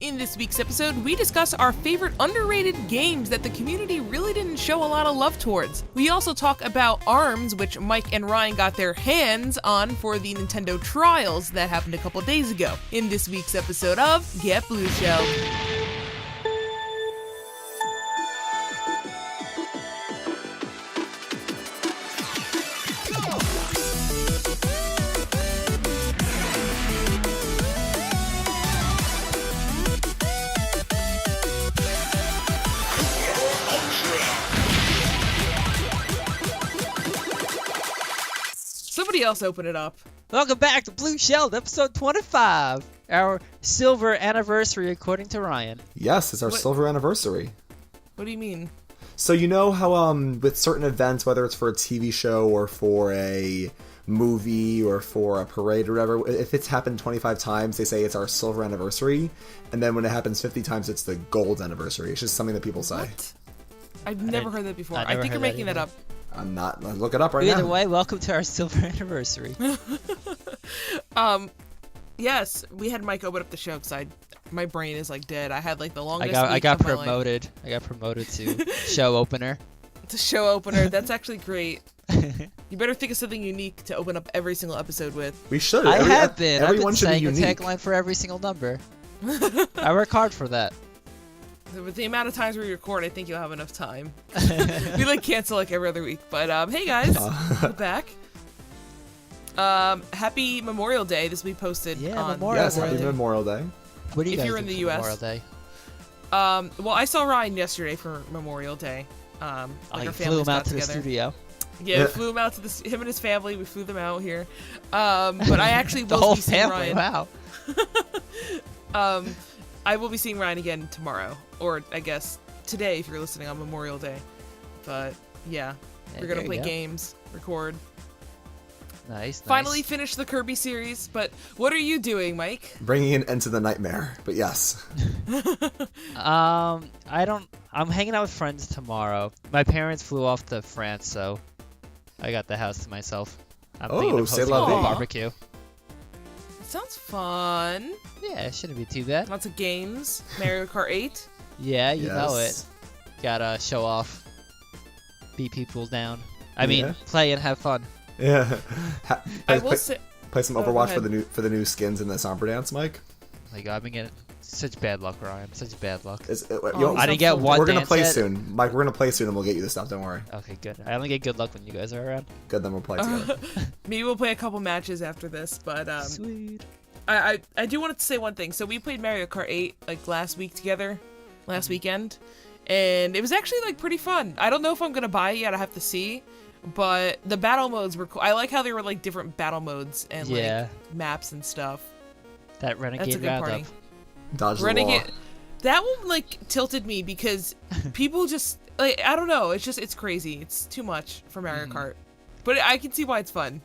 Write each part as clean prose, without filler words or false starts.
In this week's episode, we discuss our favorite underrated games that the community really didn't show a lot of love towards. We also talk about ARMS, which Mike and Ryan got their hands on for the Nintendo Trials that happened a couple days ago. In this week's episode of Get Blueshelled. Somebody else open it up. Welcome back to Blueshelled, episode 25. Our silver anniversary, according to Ryan. Yes, it's our silver anniversary. What do you mean? So you know how with certain events, whether it's for a TV show or for a movie or for a parade or whatever, if it's happened 25 times, they say it's our silver anniversary. And then when it happens 50 times, it's the gold anniversary. It's just something that people say. What? I've never heard that before. I think you're making that up. I'm not. Look it up right now. Either way, welcome to our silver anniversary. Yes, we had Mike open up the show because my brain is like dead. I had like the longest. I got week of promoted. I got promoted to show opener. To show opener. That's actually great. You better think of something unique to open up every single episode with. We should. I've been should saying be a unique. tagline for every single number. I work hard for that. With the amount of times we record, I think you'll have enough time. We cancel every other week. But hey guys, we're back. Happy Memorial Day. This will be posted on Memorial Yes, happy Memorial Day. What do you if guys you're do in the for US. Memorial Day? Well, I saw Ryan yesterday for Memorial Day. Our You families flew him got out to the together. studio. Yeah, we flew him out to him and his family. We flew them out here. But I actually The will whole be seeing family. Ryan. Wow. I will be seeing Ryan again tomorrow, or I guess today if you're listening on Memorial Day. But yeah, we're gonna play games, record. Nice. Finally finish the Kirby series. But what are you doing, Mike? Bringing an end to the nightmare. But yes. I'm hanging out with friends tomorrow. My parents flew off to France, so I got the house to myself. I'm thinking of c'est hosting la a vie. barbecue. Sounds fun. Yeah, it shouldn't be too bad. Lots of games. Mario Kart 8. Yeah, you know it. Yes. Gotta show off. Beat people down. I Yeah. mean, play and have fun. Yeah. I will say. Play some go Overwatch ahead. for the new skins in the Somber Dance, Mike. Oh my god, I've been getting such bad luck, Ryan. Such bad luck. I didn't get one We're gonna dance play yet. soon, Mike. We're gonna play soon, and we'll get you the stuff. Don't worry. Okay, good. I only get good luck when you guys are around. Good, then we'll play together. Maybe we'll play a couple matches after this, but Sweet. I do want to say one thing. So we played Mario Kart 8 last week together, last weekend, and it was actually pretty fun. I don't know if I'm gonna buy it yet. I have to see, but the battle modes were cool. I like how they were different battle modes and maps and stuff. That That's a renegade good party. roundup. Dodge the wall. Renegade. That one tilted me because people just I don't know. It's crazy. It's too much for Mario Kart, but I can see why it's fun.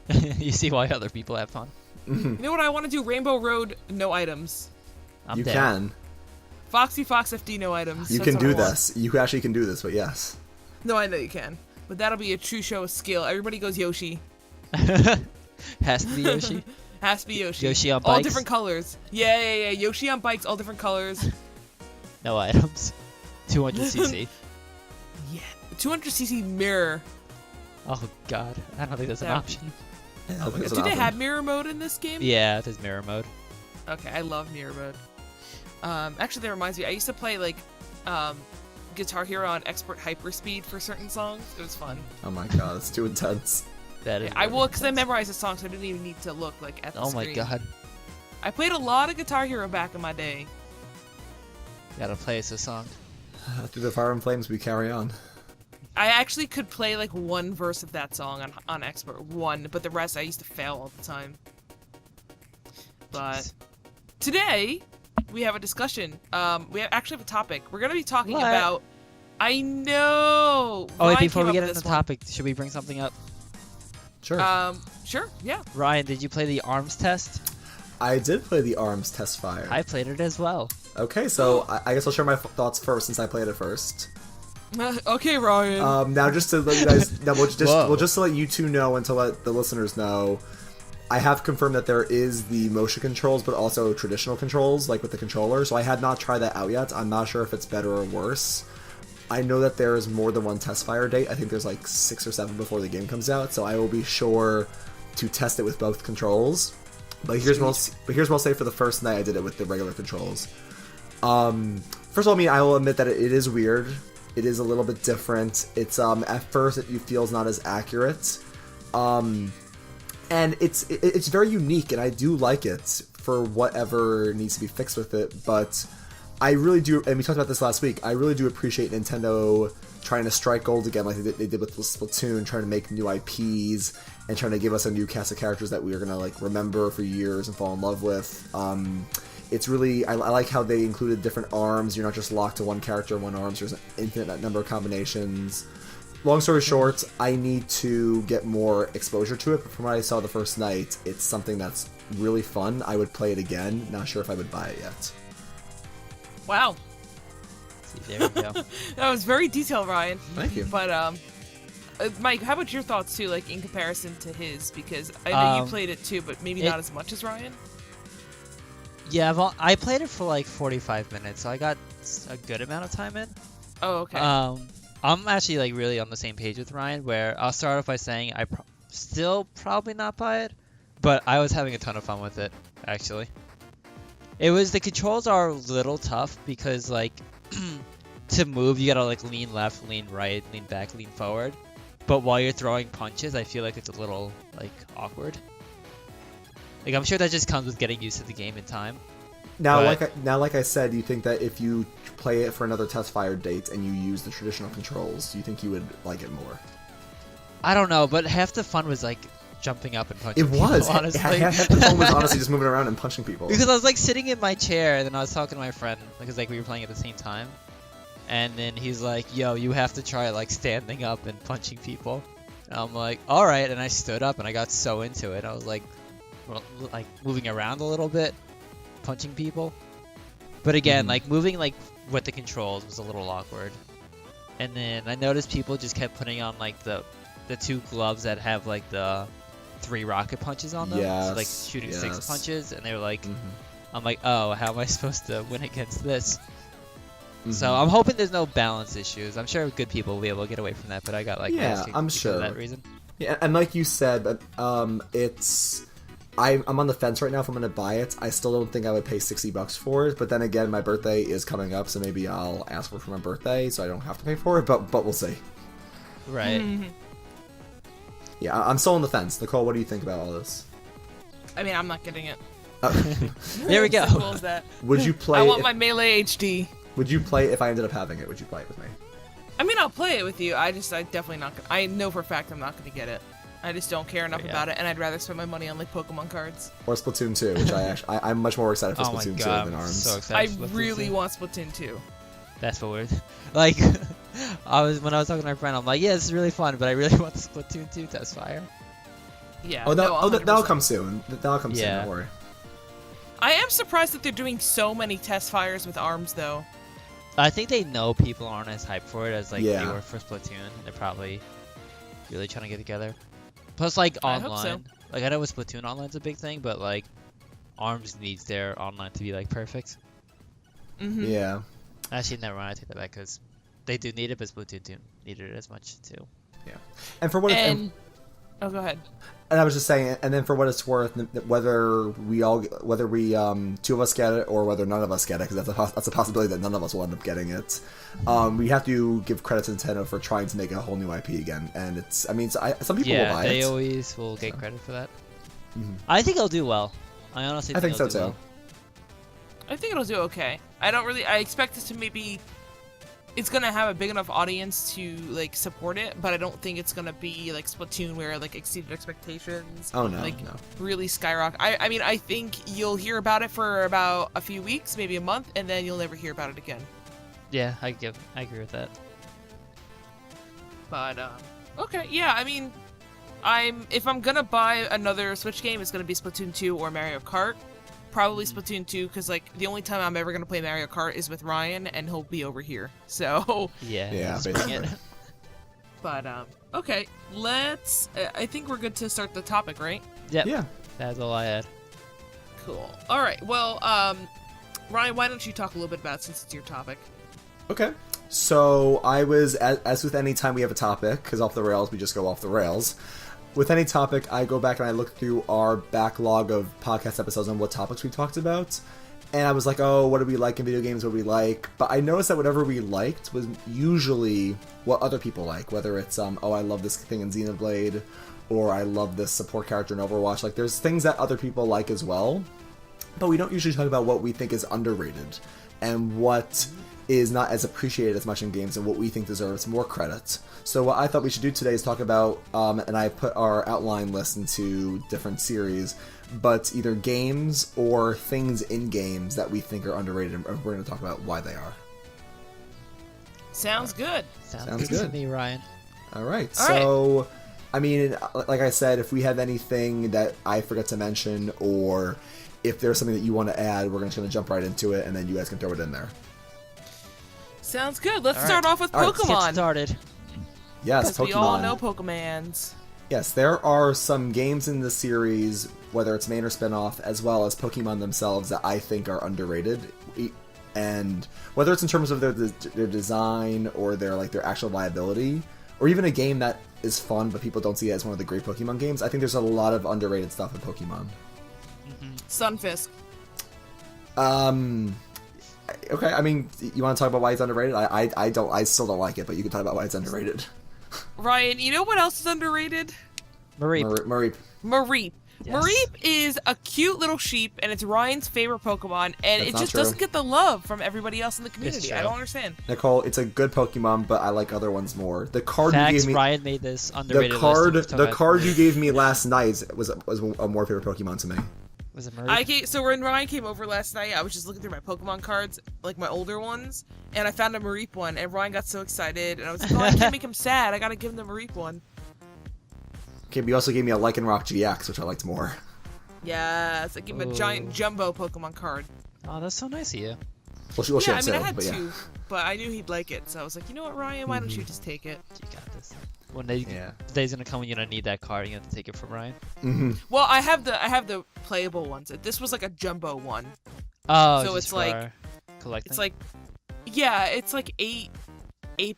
You see why other people have fun. You know what I want to do? Rainbow Road, no items. I'm You down. can. Foxy Fox FD, no items. You That's can what I do want. this. You actually can do this, but yes. No, I know you can. But that'll be a true show of skill. Everybody goes Yoshi. Has to be Yoshi. Has to be Yoshi. Yoshi on All bikes? different colors. Yeah. Yoshi on bikes, all different colors. No items. 200cc. Yeah. 200cc mirror. Oh god, I don't think that's an Yeah. option. Do they have mirror mode in this game? Yeah, there's mirror mode. Okay, I love mirror mode. Actually, that reminds me. I used to play Guitar Hero on expert hyperspeed for certain songs. It was fun. Oh my god, it's too intense. That is. I will, because I memorized the song, so I didn't even need to look at the Oh screen. my god, I played a lot of Guitar Hero back in my day. gotta play us a song. Through the fire and flames, we carry on. I actually could play one verse of that song on expert, one, but the rest I used to fail all the time. But Jeez. today we have a discussion. We actually have a topic. We're gonna be talking What? about. I know. Oh wait, Ryan before came we up get with into the this one. topic, should we bring something up? Sure. Sure. Yeah. Ryan, did you play the arms test? I did play the ARMS test fire. I played it as well. Okay, so I guess I'll share my thoughts first since I played it first. Okay, Ryan. Now just to let you guys, Whoa. well, just to let you two know and to let the listeners know, I have confirmed that there is the motion controls, but also traditional controls, like with the controller. So I had not tried that out yet. I'm not sure if it's better or worse. I know that there is more than one test fire date. I think there's like 6 or 7 before the game comes out. So I will be sure to test it with both controls. But here's what I'll say for the first night I did it with the regular controls. First of all, I will admit that it is weird. It is a little bit different. It's at first it feels not as accurate. And it's very unique, and I do like it for whatever needs to be fixed with it, but I really do, and we talked about this last week, I really do appreciate Nintendo trying to strike gold again like they did with Splatoon, trying to make new IPs, and trying to give us a new cast of characters that we are going to like remember for years and fall in love with. It's really, I like how they included different arms. You're not just locked to one character and one arm, so there's an infinite number of combinations. Long story short, I need to get more exposure to it, but from what I saw the first night, it's something that's really fun. I would play it again. Not sure if I would buy it yet. Wow. See, there we go. That was very detailed, Ryan. Thank you. But, Mike, how about your thoughts, too, like, in comparison to his? Because I know you played it, too, but maybe not as much as Ryan? Yeah, well, I played it for like 45 minutes, so I got a good amount of time in. Oh, okay. I'm actually like really on the same page with Ryan, where I'll start off by saying I still probably not buy it, but I was having a ton of fun with it, actually. The controls are a little tough because like to move you gotta like lean left, lean right, lean back, lean forward, but while you're throwing punches I feel like it's a little like awkward. Like I'm sure that just comes with getting used to the game in time. Now, like I said, do you think that if you play it for another test fire date and you use the traditional controls, do you think you would like it more? I don't know, but half the fun was like jumping up and punching people, honestly. Half the fun was honestly just moving around and punching people. Because I was like sitting in my chair, and then I was talking to my friend, because like we were playing at the same time, and then he's like, yo, you have to try like standing up and punching people. And I'm like, alright, and I stood up and I got so into it. I was like moving around a little bit, punching people. But again, like moving like with the controls was a little awkward. And then I noticed people just kept putting on like the 2 gloves that have like the 3 rocket punches on them. Yes, so like shooting 6 punches, and they're like, I'm like, oh, how am I supposed to win against this? So I'm hoping there's no balance issues. I'm sure good people will be able to get away from that, but I got like I'm sure for that reason. Yeah, and like you said, I'm on the fence right now if I'm going to buy it. I still don't think I would pay $60 for it, but then again, my birthday is coming up, so maybe I'll ask for it for my birthday, so I don't have to pay for it, but we'll see. Right. Yeah, I'm still on the fence. Nicole, what do you think about all this? I mean, I'm not getting it. There we go. Simple as that. Would you play I want my Melee HD. Would you play if I ended up having it? Would you play it with me? I mean, I'll play it with you. I definitely not gonna. I know for a fact I'm not gonna get it. I just don't care enough about it, and I'd rather spend my money on like Pokemon cards. Or Splatoon 2, which I'm much more excited for Splatoon 2 than ARMS. I'm so I excited really want Splatoon 2. That's what we're like. when I was talking to my friend, I'm like, yeah, this is really fun, but I really want the Splatoon 2 test fire. Yeah. That'll come soon. That'll come soon. Don't worry. I am surprised that they're doing so many test fires with ARMS, though. I think they know people aren't as hyped for it as like they were for Splatoon. They're probably really trying to get together. Plus, like online, I hope so. Like I know with Splatoon online's a big thing, but like ARMS needs their online to be like perfect. Yeah. Actually, never mind. I take that back because they do need it, but Splatoon 2 needed it as much too. Yeah. And for what oh, go ahead. And I was just saying, and then for what it's worth, whether we 2 of us get it or whether none of us get it, because that's a possibility that none of us will end up getting it. We have to give credit to Nintendo for trying to make a whole new IP again, and some people will buy it. Yeah, they always will get credit for that. I think it'll do well. I honestly think so too. Well. I think it'll do okay. I expect it to maybe. It's gonna have a big enough audience to like support it, but I don't think it's gonna be like Splatoon where it, like exceeded expectations. Oh no, like no. Really skyrocket. I mean, I think you'll hear about it for about a few weeks, maybe a month, and then you'll never hear about it again. Yeah, I agree with that. But okay, yeah. I mean, if I'm gonna buy another Switch game, it's gonna be Splatoon 2 or Mario Kart. Probably Splatoon 2, because like the only time I'm ever gonna play Mario Kart is with Ryan, and he'll be over here. So yeah, basically. But Okay, let's. I think we're good to start the topic, right? Yep. Yeah. That's all I had. Cool. All right. Well, Ryan, why don't you talk a little bit about it since it's your topic? Okay. So I was, as with any time we have a topic, because off the rails, we just go off the rails. With any topic, I go back and I look through our backlog of podcast episodes on what topics we talked about. And I was like, oh, what do we like in video games? What do we like? But I noticed that whatever we liked was usually what other people like. Whether it's, oh, I love this thing in Xenoblade, or I love this support character in Overwatch. Like, there's things that other people like as well. But we don't usually talk about what we think is underrated and what is not as appreciated as much in games and what we think deserves more credit. So what I thought we should do today is talk about, and I put our outline list into different series, but either games or things in games that we think are underrated, and we're going to talk about why they are. Sounds good. Sounds good to good. me, Ryan. All right. All So, I mean, like I said, if we have anything that I forgot to mention, or if there's something that you want to add, we're just going to jump right into it, and then you guys can throw it in there. Sounds good. Let's All start right. off with All right, Let's Pokemon. get started. Yes, Because Pokemon. we all know Pokemans. Yes, there are some games in the series, whether it's main or spin-off, as well as Pokemon themselves, that I think are underrated. And whether it's in terms of their design or their actual viability, or even a game that is fun but people don't see it as one of the great Pokemon games, I think there's a lot of underrated stuff in Pokemon. Sunfisk. Okay, I mean, you want to talk about why it's underrated? I still don't like it, but you can talk about why it's underrated. Ryan, you know what else is underrated? Mareep. Mareep. Mareep. Yes. Mareep is a cute little sheep, and it's Ryan's favorite Pokemon, and That's it not just true. doesn't get the love from everybody else in the community. true. I don't understand. Nicole, it's a good Pokemon, but I like other ones more. The card you Facts, gave me, Ryan made this underrated list. the card you gave me last night was a more favorite Pokemon to me. Was it Mareep? So when Ryan came over last night, I was just looking through my Pokemon cards, like my older ones, and I found a Mareep one, and Ryan got so excited, and I was like, oh, I can't make him sad. I gotta give him the Mareep one. Okay, but you also gave me a Lycanroc GX, which I liked more. Yes, I gave him a giant Ooh. jumbo Pokemon card. Oh, that's so nice of you. Well, she Yeah, I had mean, I two, had but yeah. two, but I knew he'd like it, so I was like, you know what, Ryan, why don't you just take it? You got this. Yeah. The day's gonna come when you're gonna need that card. You have to take it from Ryan. Mm-hmm. Well, I have the playable ones. This was like a jumbo one. Oh, So just it's like- for collecting. It's like, yeah, it's like 8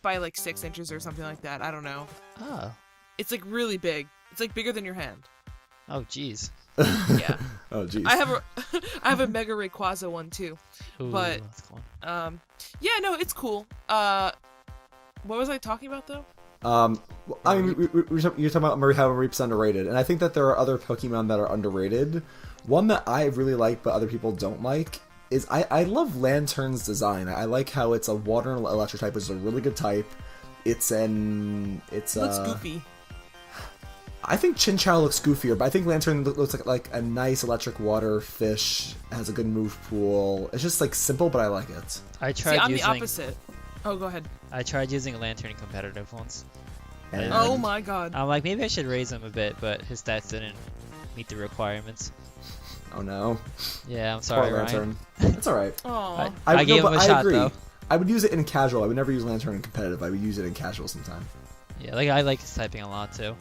by like 6 inches or something like that. I don't know. Oh. It's like really big. It's like bigger than your hand. Oh, jeez. Yeah. Oh, jeez. I have a Mega Rayquaza one too. Ooh, But- that's cool. Yeah, no, it's cool. What was I talking about though? I mean, you're talking about how Mareep's underrated, and I think that there are other Pokemon that are underrated. One that I really like, but other people don't like, is I love Lantern's design. I like how it's a water and electric type, which is a really good type. It looks goofy. I think Chinchou looks goofier, but I think Lantern looks like a nice electric water fish. Has a good move pool. It's just like simple, but I like it. I See, tried I'm using. the opposite. Oh, go ahead. I tried using Lantern in competitive once. And Oh my god. I'm like, maybe I should raise him a bit, but his stats didn't meet the requirements. Oh no, Yeah, I'm poor sorry, Ryan. Lantern. It's all right. Aw. I gave him a shot agree. though. I would use it in casual. I would never use Lantern in competitive. I would use it in casual sometime. Yeah, like I like his typing a lot too.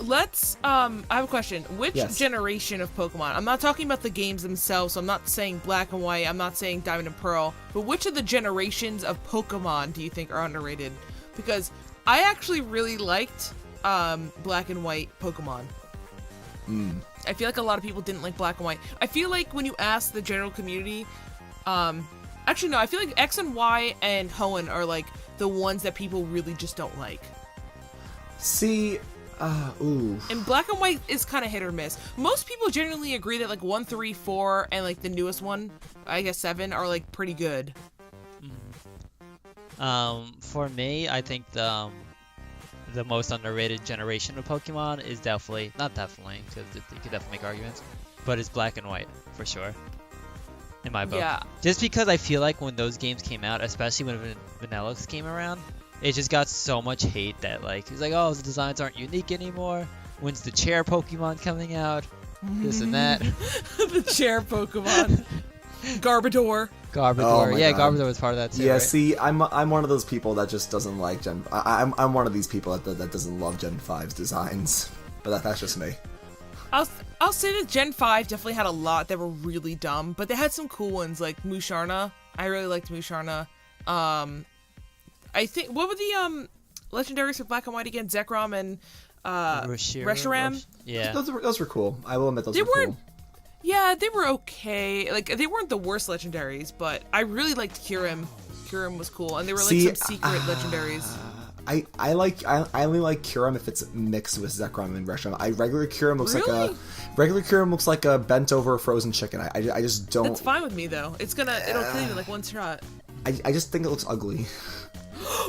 Let's I have a question. Which Yes. generation of Pokemon? I'm not talking about the games themselves, so I'm not saying Black and White, I'm not saying Diamond and Pearl, but which of the generations of Pokemon do you think are underrated? Because I actually really liked Black and White Pokemon. I feel like a lot of people didn't like Black and White. I feel like when you ask the general community, actually no, I feel like X and Y and Hoenn are like the ones that people really just don't like. See, ooh. And Black and White is kind of hit or miss. Most people generally agree that like 1, 3, 4, and like the newest one, I guess 7, are like pretty good. For me, I think the most underrated generation of Pokemon is definitely, not definitely, because you could definitely make arguments, but it's Black and White, for sure. In my book. Yeah. Just because I feel like when those games came out, especially when Vanillix came around, it just got so much hate that like, it's like, oh, the designs aren't unique anymore. When's the chair Pokemon coming out? This and that. The chair Pokemon. Garbodor. Garbodor. my Yeah, God. Garbodor was part of that too. Yeah, right? see, I'm one of those people that just doesn't like I'm one of these people that doesn't love Gen 5's designs, but that's just me. I'll say that Gen 5 definitely had a lot that were really dumb, but they had some cool ones like Musharna. I really liked Musharna. I think what were the legendaries for Black and White again? Zekrom and Reshiram. Yeah. Those were cool. I will admit those were cool. Yeah, they were okay. Like they weren't the worst legendaries, but I really liked Kyurem. Kyurem was cool, and they were like some secret legendaries. I only like Kyurem if it's mixed with Zekrom and Reshiram. Regular Kyurem looks like a bent over frozen chicken. I just don't. That's fine with me though. It'll kill you in like one shot. I just think it looks ugly.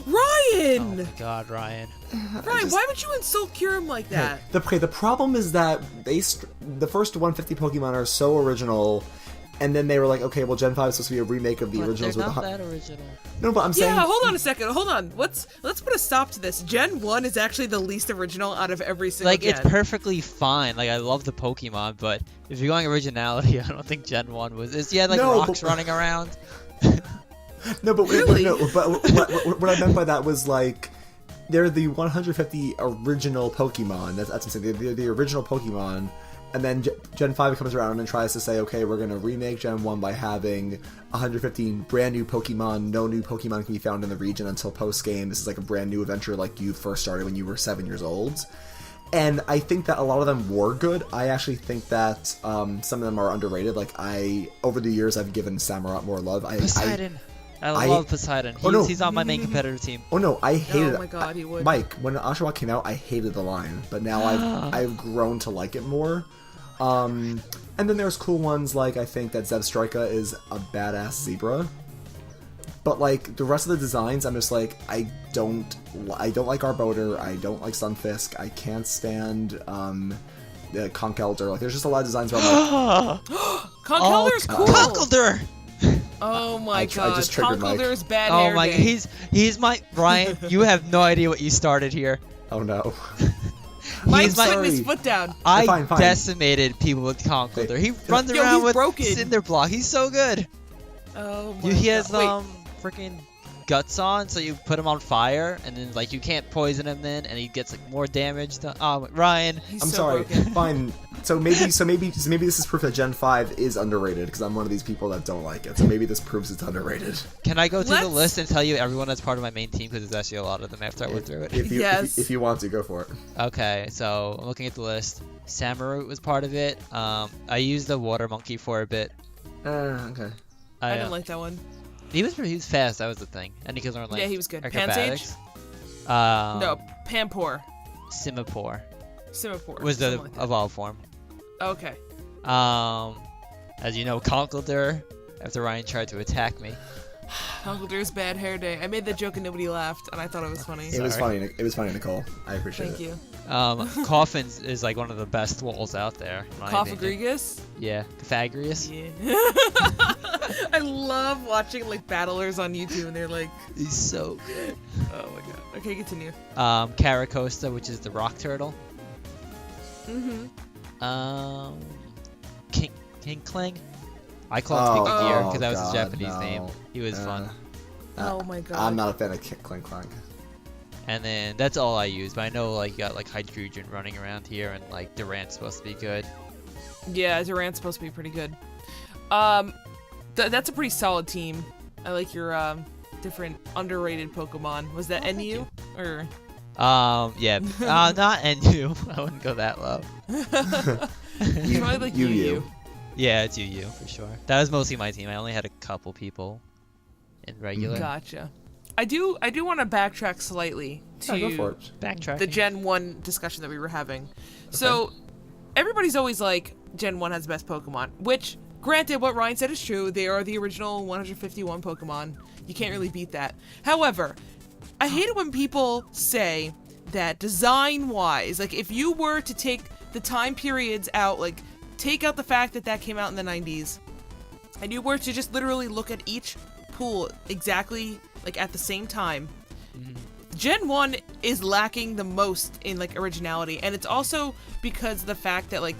Ryan! Oh my God, Ryan. Ryan, why would you insult Kyurem like that? The problem is that the first 150 Pokemon are so original, and then they were like, okay, well, Gen 5 is supposed to be a remake of the originals. They're not that original. No, but I'm saying. Yeah, hold on a second. Hold on. Let's put a stop to this. Gen 1 is actually the least original out of every single gen. It's perfectly fine. Like, I love the Pokemon, but if you're going originality, I don't think Gen 1 was. You had like rocks running around. No, but really? but what I meant by that was like they're the 150 original Pokemon. That's what I'm saying. They're the original Pokemon, and then Gen 5 comes around and tries to say, okay, we're gonna remake Gen 1 by having 115 brand new Pokemon. No new Pokemon can be found in the region until post game. This is like a brand new adventure, like you first started when you were 7 years old. And I think that a lot of them were good. I actually think that some of them are underrated. Like over the years, I've given Samurott more love. Poseidon. I love Poseidon. He's on my main competitive team. Oh no, I hated it. Oh my God, he would. Mike, when Oshawott came out, I hated the line, but now I've grown to like it more. And then there's cool ones like I think that Zebstrika is a badass zebra. But like the rest of the designs, I'm just like I don't like Arbodor, I don't like Sunfisk, I can't stand the Conkeldurr. Like there's just a lot of designs where I'm like Conkeldurr's cool. Conkeldurr! Oh my God, I just triggered Mike. Conkeldurr's bad Oh hair my! day. He's my Ryan. You have no idea what you started here. Oh no. Mike's I'm putting his sorry. foot down. I decimated people with Conkeldurr. He runs around with broken. Cinder Block. He's so good. Oh my He has God. Wait. freaking guts on, so you put him on fire, and then like you can't poison him then, and he gets like more damage. Ryan. I'm sorry. Broken. Fine. So maybe this is proof that Gen 5 is underrated because I'm one of these people that don't like it. So maybe this proves it's underrated. Can I go through the list and tell you everyone that's part of my main team because there's actually a lot of them after I went through it? If you want to, go for it. Okay, so I'm looking at the list. Samurott was part of it. I used the water monkey for a bit. Okay. I didn't like that one. He was fast. That was the thing, and he could learn like Yeah, he was good. acrobatics. No, Pampor. Simipour Simipour. was the something like that. evolved form. Okay. As you know, Conkeldurr, after Ryan tried to attack me. Conkeldurr's bad hair day. I made that joke and nobody laughed, and I thought it was funny. It was funny. It was funny, Nicole. I appreciate Thank you. Coffins is like one of the best walls out there. Coffagrigus? Yeah, Pythagoras. Yeah. I love watching like battlers on YouTube, and they're like, He's so good. oh my God. Okay, continue. Caracosta, which is the rock turtle. Mm-hmm. Kinkling. I call him Pinky Gear because that was his God, Japanese no. name. He was fun. Oh my God. I'm not a fan of Clink Clank. And then that's all I use. But I know like you got like Hydreigon running around here, and like Durant's supposed to be good. Yeah, Durant's supposed to be pretty good. That's a pretty solid team. I like your different underrated Pokemon. Was that NU or? Yeah. Not NU. I wouldn't go that low. It's probably like UU. Yeah, it's UU for sure. That was mostly my team. I only had a couple people in regular. Gotcha. I do want to backtrack slightly to Go for it. Backtrack. the Gen 1 discussion that we were having. So, everybody's always like, Gen 1 has the best Pokemon, which, granted, what Ryan said is true. They are the original 151 Pokemon. You can't really beat that. However, I hate it when people say that design-wise, like, if you were to take the time periods out, like, take out the fact that that came out in the 90s, and you were to just literally look at each pool exactly, like, at the same time, Gen 1 is lacking the most in, like, originality, and it's also because of the fact that, like,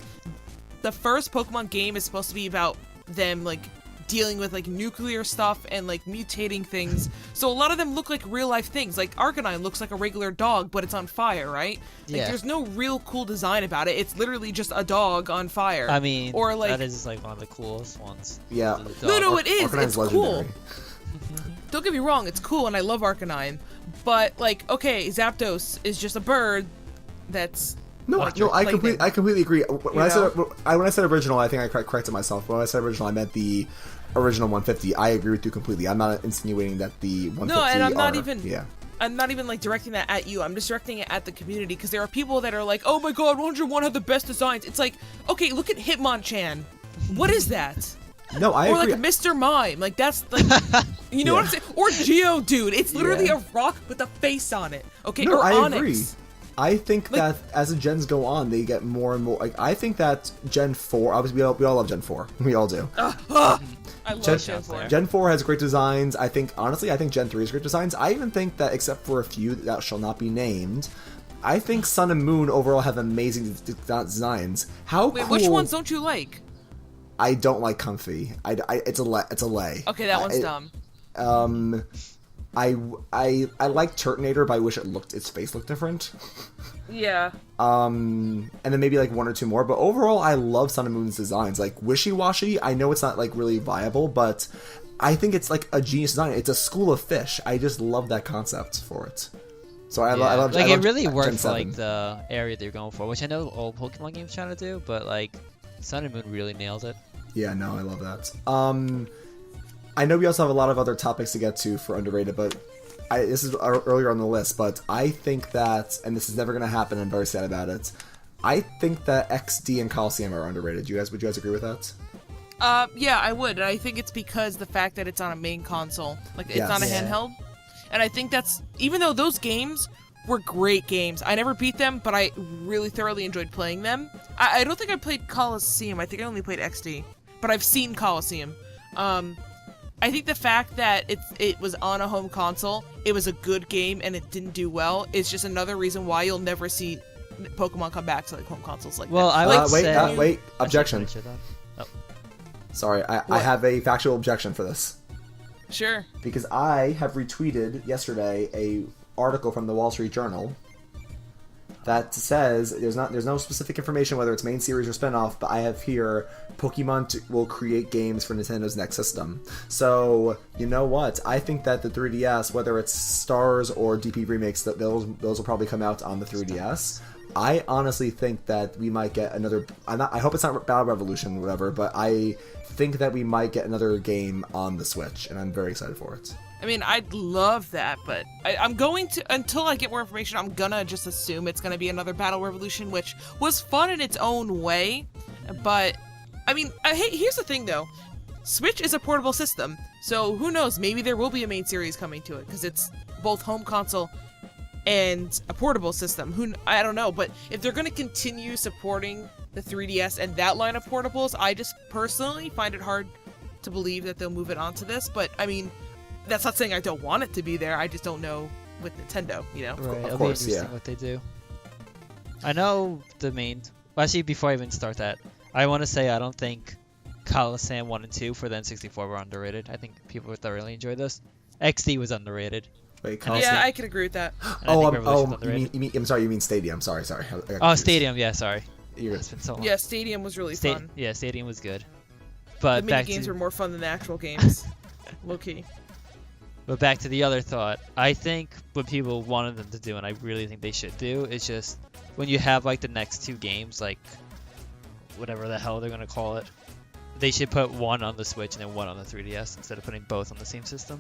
the first Pokemon game is supposed to be about them, like, dealing with like nuclear stuff and like mutating things. So a lot of them look like real life things. Like Arcanine looks like a regular dog, but it's on fire, right? Like Yeah. there's no real cool design about it. It's literally just a dog on fire. I mean, or like that is like one of the coolest ones. Yeah. No, it is. Arcanine's It's legendary. cool. Don't get me wrong, it's cool and I love Arcanine, but like, okay, Zapdos is just a bird that's No, like no, your I plaything. completely agree. When I said original, I think I corrected myself. When I said original, I meant the original 150. I agree with you completely. I'm not insinuating that the 150 No, and I'm not are- even Yeah. I'm not even like directing that at you. I'm just directing it at the community because there are people that are like, "Oh my god, 101 had the best designs." It's like, "Okay, look at Hitmonchan. What is that?" No, I Or agree. like Mr. Mime. Like that's like you know what I'm saying? Or Geodude. It's literally Yeah. a rock with a face on it. Okay, No, or I Onyx. agree. I think Like- that as the gens go on, they get more and more. Like, I think that Gen 4, obviously, we all love Gen 4. We all do. I love Gen- Gen 4. Gen 4 has great designs. I think Gen 3 has great designs. I even think that, except for a few that shall not be named, I think Sun and Moon overall have amazing designs. How Wait, cool? which ones don't you like? I don't like Comfy. It's a lay. Okay, that one's dumb. I like Turtonator, but I wish its face looked different. Yeah. And then maybe like one or two more. But overall, I love Sun and Moon's designs. Like Wishy Washy, I know it's not like really viable, but I think it's like a genius design. It's a school of fish. I just love that concept for it. So I love. Like I it love really Gen worked for 7. like the area they're going for, which I know all Pokemon games trying to do, but like Sun and Moon really nailed it. Yeah, no, I love that. I know we also have a lot of other topics to get to for underrated, but this is earlier on the list, but I think that, and this is never going to happen, I'm very sad about it, I think that XD and Coliseum are underrated. Would you guys agree with that? Yeah, I would. And I think it's because the fact that it's on a main console. Like, it's Yes. not a Yeah. handheld. And I think that's, even though those games were great games, I never beat them, but I really thoroughly enjoyed playing them. I don't think I played Coliseum. I think I only played XD. But I've seen Coliseum. I think the fact that it was on a home console, it was a good game, and it didn't do well, is just another reason why you'll never see Pokemon come back to like home consoles like Well, that. I Like, would wait, say... wait, objection. I should finish it up. Sorry, I have a factual objection for this. Sure. Because I have retweeted yesterday a article from the Wall Street Journal that says there's no specific information whether it's main series or spinoff, but I have here Pokemon will create games for Nintendo's next system. So you know what? I think that the 3DS, whether it's Stars or DP remakes, those will probably come out on the 3DS. I honestly think that we might get another. I hope it's not Battle Revolution, or whatever, but I think that we might get another game on the Switch, and I'm very excited for it. I mean, I'd love that, but I'm going to, until I get more information, I'm gonna just assume it's gonna be another Battle Revolution, which was fun in its own way, but, I mean, hey, here's the thing though, Switch is a portable system, so who knows, maybe there will be a main series coming to it, because it's both home console and a portable system. I don't know, but if they're gonna continue supporting the 3DS and that line of portables, I just personally find it hard to believe that they'll move it onto this, but, I mean, that's not saying I don't want it to be there. I just don't know with Nintendo, you know? Right, Of it'll course, be interesting yeah. what they do. I know the main... Well, actually, before I even start that, I want to say I don't think Coliseum 1 and 2 for the N64 were underrated. I think people would thoroughly enjoy this. XD was underrated. Wait, Yeah, I can agree with that. And I think Revolution's you underrated. mean, I'm sorry, you mean Stadium. Sorry. I got Oh, confused. Stadium, yeah, sorry. You're It's been so long. Yeah, Stadium was really fun. Yeah, Stadium was good. The But mini back games to... were more fun than the actual games. Low key. But back to the other thought, I think what people wanted them to do, and I really think they should do, is just when you have like the next two games, like whatever the hell they're gonna call it, they should put one on the Switch and then one on the 3DS instead of putting both on the same system.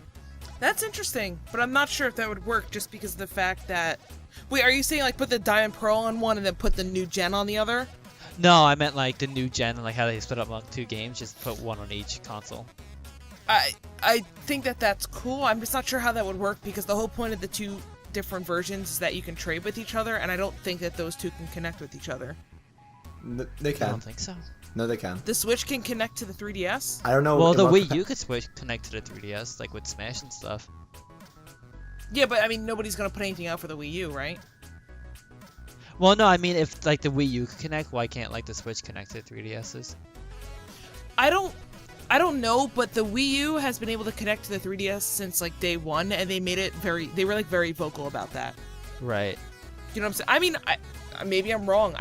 That's interesting, but I'm not sure if that would work just because of the fact that... Wait, are you saying like put the Diamond Pearl on one and then put the new gen on the other? No, I meant like the new gen and like how they split up among two games, just put one on each console. I think that's cool. I'm just not sure how that would work because the whole point of the two different versions is that you can trade with each other, and I don't think that those two can connect with each other. They I can. don't think so. No, they can. The Switch can connect to the 3DS? I don't know. Well, the about Wii U could switch connect to the 3DS, like with Smash and stuff. Yeah, but I mean, nobody's gonna put anything out for the Wii U, right? Well, no, I mean if like the Wii U could connect, why can't like the Switch connect to 3DSs? I don't I don't know, but the Wii U has been able to connect to the 3DS since like day one, and they made it they were like very vocal about that. Right. You know what I'm saying? I mean, maybe I'm wrong.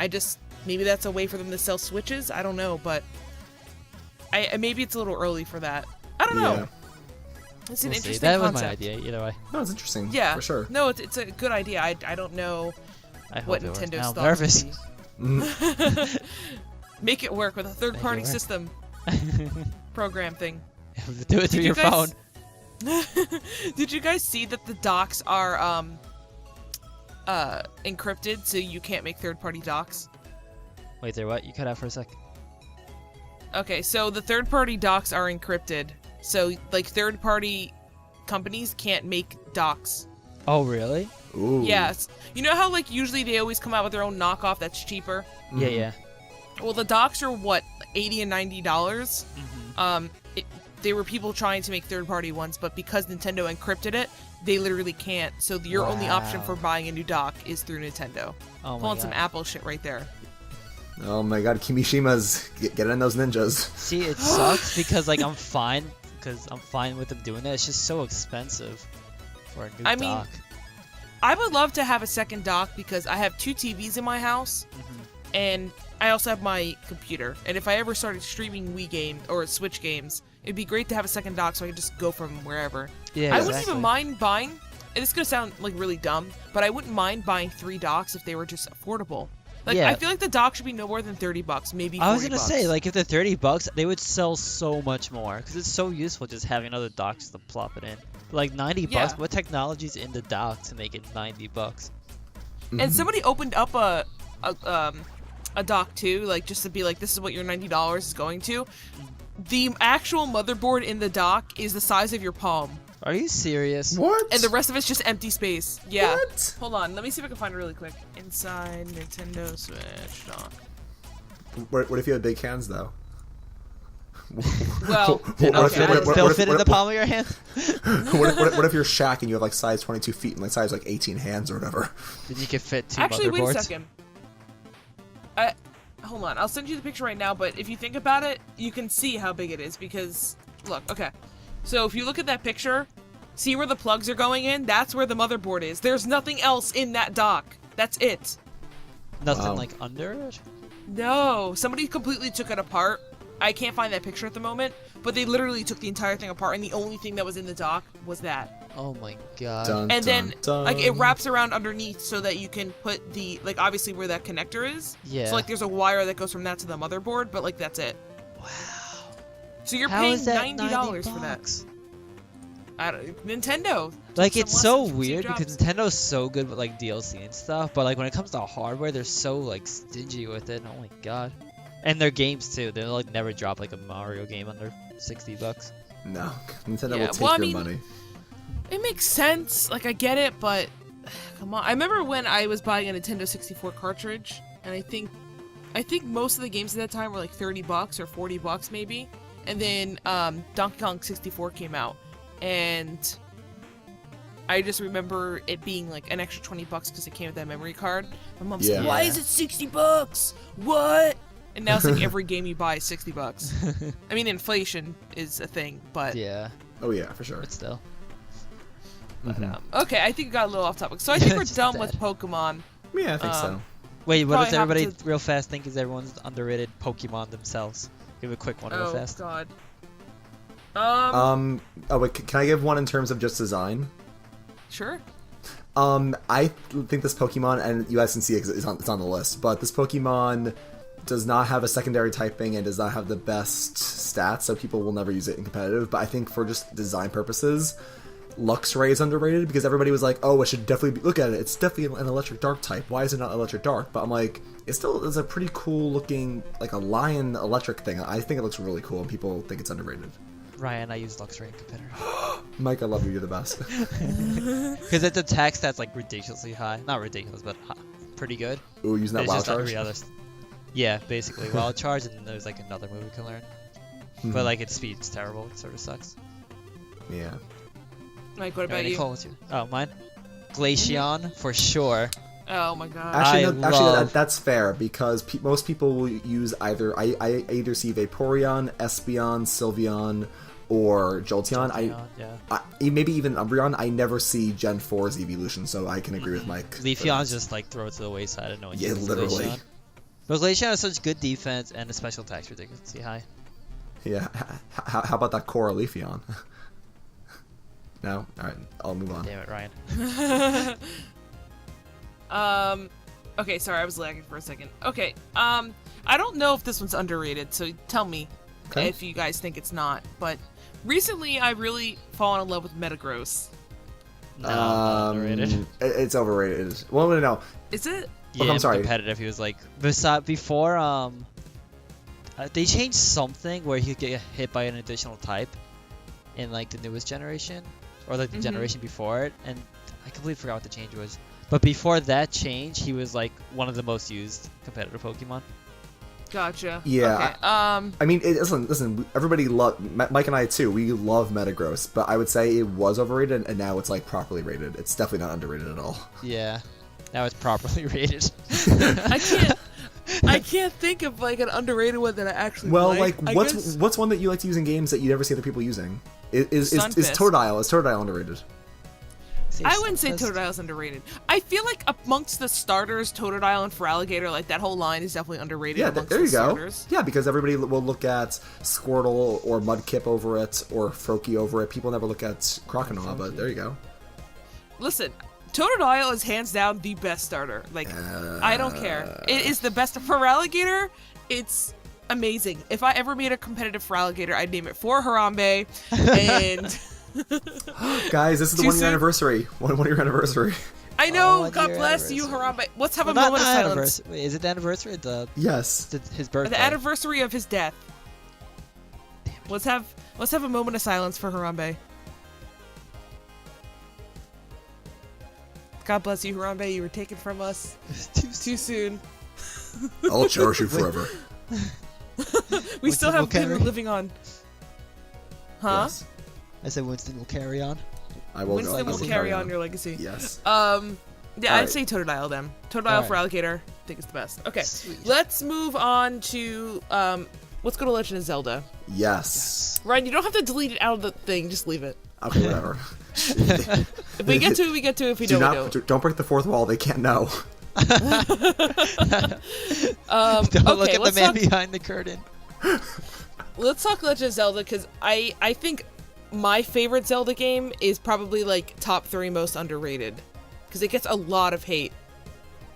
Maybe that's a way for them to sell Switches. I don't know, but maybe it's a little early for that. I don't know. It's an interesting That concept. was my idea, either way. No, it's interesting. Yeah, for sure. No, it's a good idea. I don't know what Nintendo's thoughts would be. Make it work with a third-party system program thing. Do it through your phone. Did you guys see that the docks are encrypted, so you can't make third-party docks? Wait, there what? You cut out for a sec. Okay, so the third-party docks are encrypted, so like third-party companies can't make docks. Oh, really? Ooh. Yes. You know how like usually they always come out with their own knockoff that's cheaper? Yeah, yeah. Well, the docks are what, $80 and $90. They were people trying to make third-party ones, but because Nintendo encrypted it, they literally can't. So your only option for buying a new dock is through Nintendo. Oh my Pulling God. some Apple shit right there. Oh my god, Kimishima's getting in those ninjas. See, it sucks because like I'm fine with them doing that. It's just so expensive for a new I dock. mean, I would love to have a second dock because I have 2 TVs in my house, and I also have my computer. And if I ever started streaming Wii game or Switch games, it'd be great to have a second dock so I could just go from wherever. Yeah, I wouldn't even mind buying, and it's gonna sound like really dumb, but I wouldn't mind buying 3 docks if they were just affordable. Like, Yeah. I feel like the dock should be no more than $30, maybe $40. I was gonna say, like, if they're $30, they would sell so much more because it's so useful just having other docks to plop it in. Like $90, Yeah. what technology's in the dock to make it $90? And somebody opened up a dock too, like just to be like, this is what your $90 is going to. The actual motherboard in the dock is the size of your palm, Are you serious? What? and the rest of it's just empty space. Yeah. What? Hold on, let me see if I can find it really quick. Inside Nintendo Switch dock. What if you have big hands, though? Well, Did okay. it still fit in the palm of your hand? What if you're Shaq and you have like size 22 feet and like size like 18 hands or whatever? Then you could fit 2 Actually, motherboards. wait a second. Hold on, I'll send you the picture right now, but if you think about it, you can see how big it is because, look, okay. So if you look at that picture, see where the plugs are going in? That's where the motherboard is. There's nothing else in that dock. That's it. Nothing Wow. like under it? No, somebody completely took it apart. I can't find that picture at the moment, but they literally took the entire thing apart, and the only thing that was in the dock was that. Oh my god. Dun, And then, dun, like, it dun. wraps around underneath so that you can put the, like, obviously where that connector is. Yeah. So, like, there's a wire that goes from that to the motherboard, but, like, that's it. Wow. So you're How paying is that $90 for that. $90? Nintendo. Like, Took it's some so lessons from weird Steve because Jobs. Nintendo's so good with like DLC and stuff, but like when it comes to hardware, they're so like stingy with it. Oh my god. And their games too. They'll like never drop like a Mario game under $60. No, Nintendo Yeah, will take well, I your mean- money. It makes sense. Like, I get it, but come on. I remember when I was buying a Nintendo 64 cartridge, and I think most of the games at that time were like $30 or $40 maybe. And then Donkey Kong 64 came out, and I just remember it being like an extra $20 because it came with that memory card. My mom's Yeah. like, "Why Yeah. is it $60? What?" And now it's like every game you buy is $60. I mean, inflation is a thing, but Yeah, Oh yeah, for sure. but still. okay. I think we got a little off topic, so I think we're Just done dead. with Pokemon. Yeah, I think so. Wait, what Probably does everybody have to- real fast think is everyone's underrated Pokemon themselves? Give a quick one real Oh fast. God. Oh wait, can I give one in terms of just design? Sure. I think this Pokemon, and you guys can see it's on the list, but this Pokemon does not have a secondary typing and does not have the best stats, so people will never use it in competitive. But I think for just design purposes, Luxray is underrated because everybody was like, "Oh, it should definitely look at it. It's definitely an electric dark type. Why is it not electric dark?" But I'm like, it still is a pretty cool looking, like a lion electric thing. I think it looks really cool, and people think it's underrated. Ryan, I use Luxray in competitor. Mike, I love you. You're the best. Because its attack stats like ridiculously high. Not ridiculous, but pretty good. Ooh, using that It's wild just charge. every other. Yeah, basically wild charge, and then there's like another move we can learn. Mhm. But like its speed's terrible. It sort of sucks. Yeah. Mike, what about Alright, you? Nicole, what's your? Oh, mine. Glaceon for sure. Oh my god. Actually, that's fair because most people will use either. I either see Vaporeon, Espeon, Sylveon, or Jolteon. Maybe even Umbreon. I never see Gen 4's evolution, so I can agree with Mike. Leafeon's just like throw it to the wayside and no one uses literally. Glaceon. But Glaceon has such good defense and the special attack's ridiculously high. Yeah. How about that Cora Leafeon? No? Alright, I'll move on. Damn it, Ryan. Okay, sorry, I was lagging for a second. Okay, I don't know if this one's underrated, so tell me if you guys think it's not, but recently I really fallen in love with Metagross. No, underrated. It's overrated. Well, no. Is it? Yeah, I'm sorry. Competitive. He was like, before, they changed something where he could get hit by an additional type in like the newest generation, or like the generation before it, and I completely forgot what the change was. But before that change, he was like one of the most used competitive Pokemon. Gotcha. Yeah. Okay. I mean, listen. Everybody Mike and I too. We love Metagross, but I would say it was overrated, and now it's like properly rated. It's definitely not underrated at all. Yeah. Now it's properly rated. I can't think of like an underrated one that I actually like. What's one that you like to use in games that you never see other people using? Is Totodile? Is Totodile underrated? I wouldn't say Totodile's underrated. I feel like amongst the starters, Totodile and Feraligatr, like that whole line is definitely underrated. Yeah, amongst there you the go. Starters. Yeah, because everybody will look at Squirtle or Mudkip over it, or Froakie over it. People never look at Croconaw, but there you go. Listen, Totodile is hands down the best starter. Like, I don't care. It is the best. Feraligatr, it's amazing. If I ever made a competitive Feraligatr, I'd name it for Harambe, and... Guys, this is the 1 year anniversary. One year anniversary. I know. God bless you, Harambe. Let's have a moment of silence. Wait, is it the anniversary? Yes. His birthday. The anniversary of his death. Let's have a moment of silence for Harambe. God bless you, Harambe. You were taken from us too soon. I'll cherish you forever. We still have him living on. Huh? Yes. I said Winston will carry on. Winston will carry on your legacy. Yes. Yeah, I'd say Totodile then. Totodile for Alligator. I think it's the best. Okay, let's move on to let's go to Legend of Zelda. Yes. Ryan, you don't have to delete it out of the thing. Just leave it. Okay, whatever. If we get to it, we get to it. If we don't, we don't. Don't break the fourth wall. They can't know. Don't look at the man behind the curtain. Let's talk Legend of Zelda, because I think my favorite Zelda game is probably like top 3 most underrated, because it gets a lot of hate.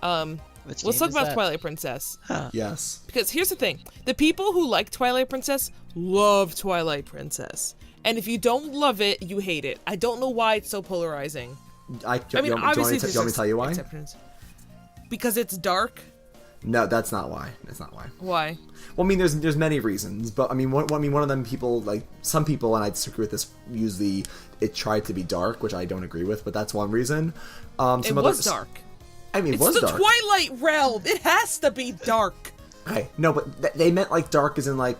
Let's talk about Twilight Princess. Huh. Yes. Because here's the thing. The people who like Twilight Princess love Twilight Princess. And if you don't love it, you hate it. I don't know why it's so polarizing. Do you want me to tell you why? Because it's dark? No, that's not why. That's not why. Why? Well, I mean, there's many reasons, but I mean, one of them, people, like, some people, and I disagree with this, use it tried to be dark, which I don't agree with, but that's one reason. It was dark. I mean, it was dark. It's the Twilight Realm. It has to be dark. Okay, no, but they meant like dark as in like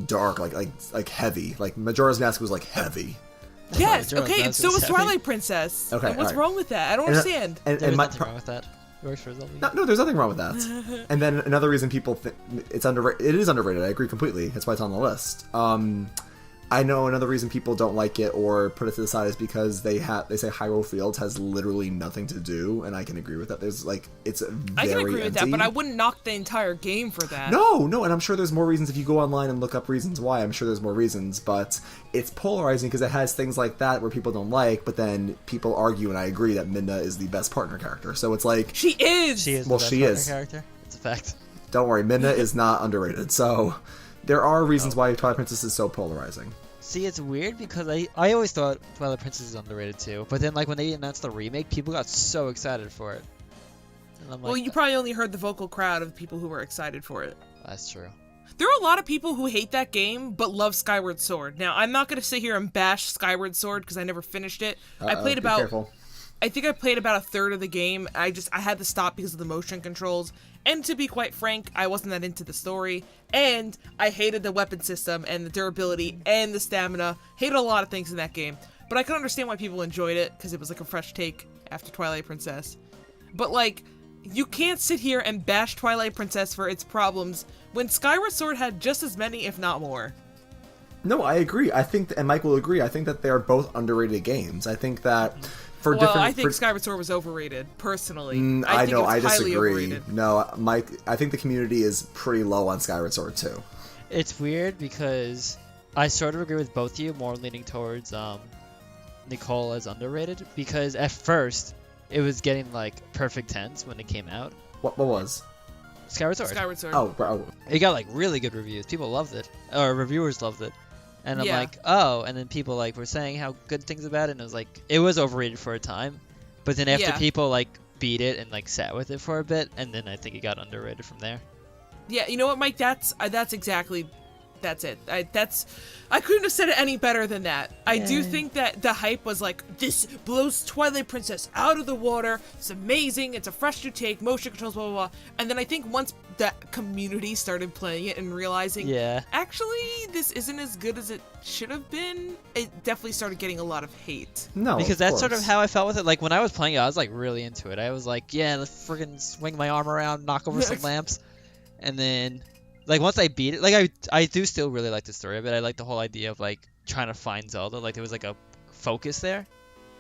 dark, like heavy. Like Majora's Mask was like heavy. Yes. Okay. So was Twilight Princess. Okay. And what's wrong with that? I don't understand. There's nothing wrong with that. No, there's nothing wrong with that. And then another reason people think it's underrated. It is underrated. I agree completely. That's why it's on the list. I know another reason people don't like it or put it to the side is because they say Hyrule Fields has literally nothing to do, and I can agree with that. There's it's very I can agree with empty. that, but I wouldn't knock the entire game for that. No, and I'm sure there's more reasons if you go online and look up reasons why. I'm sure there's more reasons, but it's polarizing because it has things like that where people don't like, but then people argue, and I agree that Midna is the best partner character. So it's like she is. She is. Well, the best she partner is. Character. It's a fact. Don't worry, Midna is not underrated. So there are reasons why Twilight Princess is so polarizing. See, it's weird because I always thought Twilight Princess is underrated too, but then like when they announced the remake, people got so excited for it. And I'm like, well, you probably only heard the vocal crowd of people who were excited for it. That's true. There are a lot of people who hate that game but love Skyward Sword. Now, I'm not going to sit here and bash Skyward Sword because I never finished it. I think I played about a third of the game. I had to stop because of the motion controls. And to be quite frank, I wasn't that into the story. And I hated the weapon system and the durability and the stamina. Hated a lot of things in that game. But I can understand why people enjoyed it because it was like a fresh take after Twilight Princess. but like, you can't sit here and bash Twilight Princess for its problems when Skyward Sword had just as many, if not more. No, I agree. I think, and Mike will agree, I think that they are both underrated games. I think that for Well, different... I think Skyward Sword was overrated, personally. I think know, it's I highly disagree. overrated. No, Mike, I think the community is pretty low on Skyward Sword, too. It's weird because I sort of agree with both of you, more leaning towards Nicole as underrated, because at first it was getting like perfect 10s when it came out. What was? Skyward Sword. Skyward Sword. Oh, bro. It got like really good reviews. People loved it, or reviewers loved it. And I'm Yeah. like, oh, and then people like were saying how good things about it, and it was like it was overrated for a time, but then after Yeah. people like beat it and like sat with it for a bit, and then I think it got underrated from there. Yeah, you know what, Mike? That's exactly, that's it. I couldn't have said it any better than that. I do think that the hype was like, this blows Twilight Princess out of the water. It's amazing. It's a fresh new take. Motion controls, blah, blah, blah. And then I think once the community started playing it and realizing, actually, this isn't as good as it should have been, it definitely started getting a lot of hate. No, Because of that's sort of course. how I felt with it. Like when I was playing it, I was like really into it. I was like, yeah, let's friggin' swing my arm around, knock over some lamps, and then like once I beat it, like I do still really like the story of it. I like the whole idea of like trying to find Zelda. Like there was like a focus there.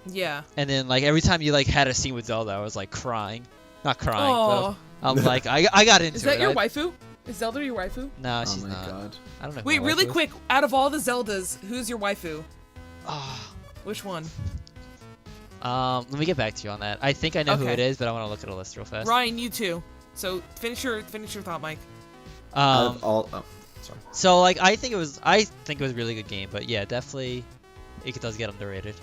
Yeah. And then like every time you like had a scene with Zelda, I was like crying, not crying, Aw. but I'm like I got into it. Is that your waifu? Is Zelda your waifu? No, Oh she's my not. god. I don't know. who Wait, my really wife is. quick, out of all the Zeldas, who's your waifu? Ah. Which one? Let me get back to you on that. I think I know who Okay. it is, but I want to look at a list real fast. Ryan, you too. So finish your thought, Mike. Out of all... Oh, sorry. So like I think it was a really good game, but yeah, definitely it does get underrated.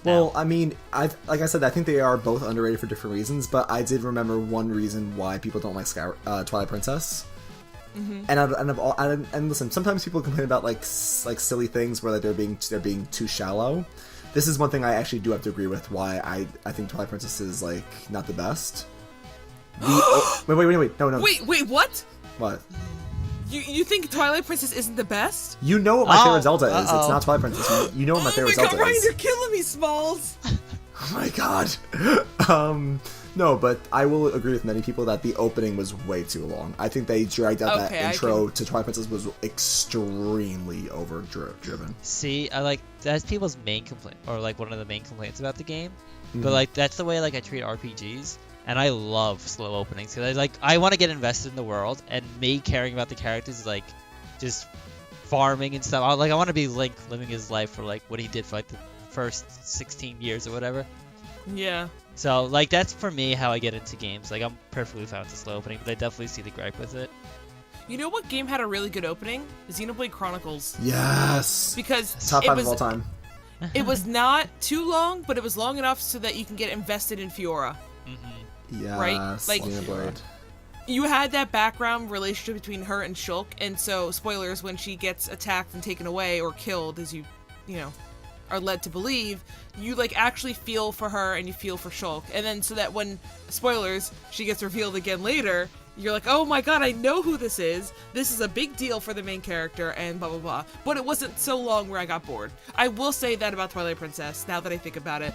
Well, I mean, like I said, I think they are both underrated for different reasons, but I did remember one reason why people don't like Twilight Princess. Mm-hmm. And listen, sometimes people complain about like silly things where like, they're being too shallow. This is one thing I actually do have to agree with. Why I think Twilight Princess is like not the best. Wait, no. Wait, what? What? You think Twilight Princess isn't the best? You know what my favorite Zelda is. uh-oh. It's not Twilight Princess. You know what my favorite Oh my Zelda god, Ryan, is. you're killing me, Smalls! Oh my god. No, but I will agree with many people that the opening was way too long. I think they dragged out Okay, that intro to Twilight Princess was extremely overdriven. See, I like that's people's main complaint, or like one of the main complaints about the game. Mhm. But like that's the way like I treat RPGs, and I love slow openings because I want to get invested in the world, and me caring about the characters is like just farming and stuff. I want to be Link living his life for like what he did for like the first 16 years or whatever. Yeah. So like that's for me how I get into games. Like I'm perfectly fine with the slow opening, but I definitely see the gripe with it. You know what game had a really good opening? Xenoblade Chronicles. Yes. Because Top it 5 was of all time. it was not too long, but it was long enough so that you can get invested in Fiora. Yes. Right? Like- Xenoblade. You had that background relationship between her and Shulk, and so spoilers, when she gets attacked and taken away or killed, as you know, are led to believe, you like actually feel for her and you feel for Shulk. And then so that when, spoilers, she gets revealed again later, you're like, oh my god, I know who this is. This is a big deal for the main character and blah blah blah. But it wasn't so long where I got bored. I will say that about Twilight Princess, now that I think about it.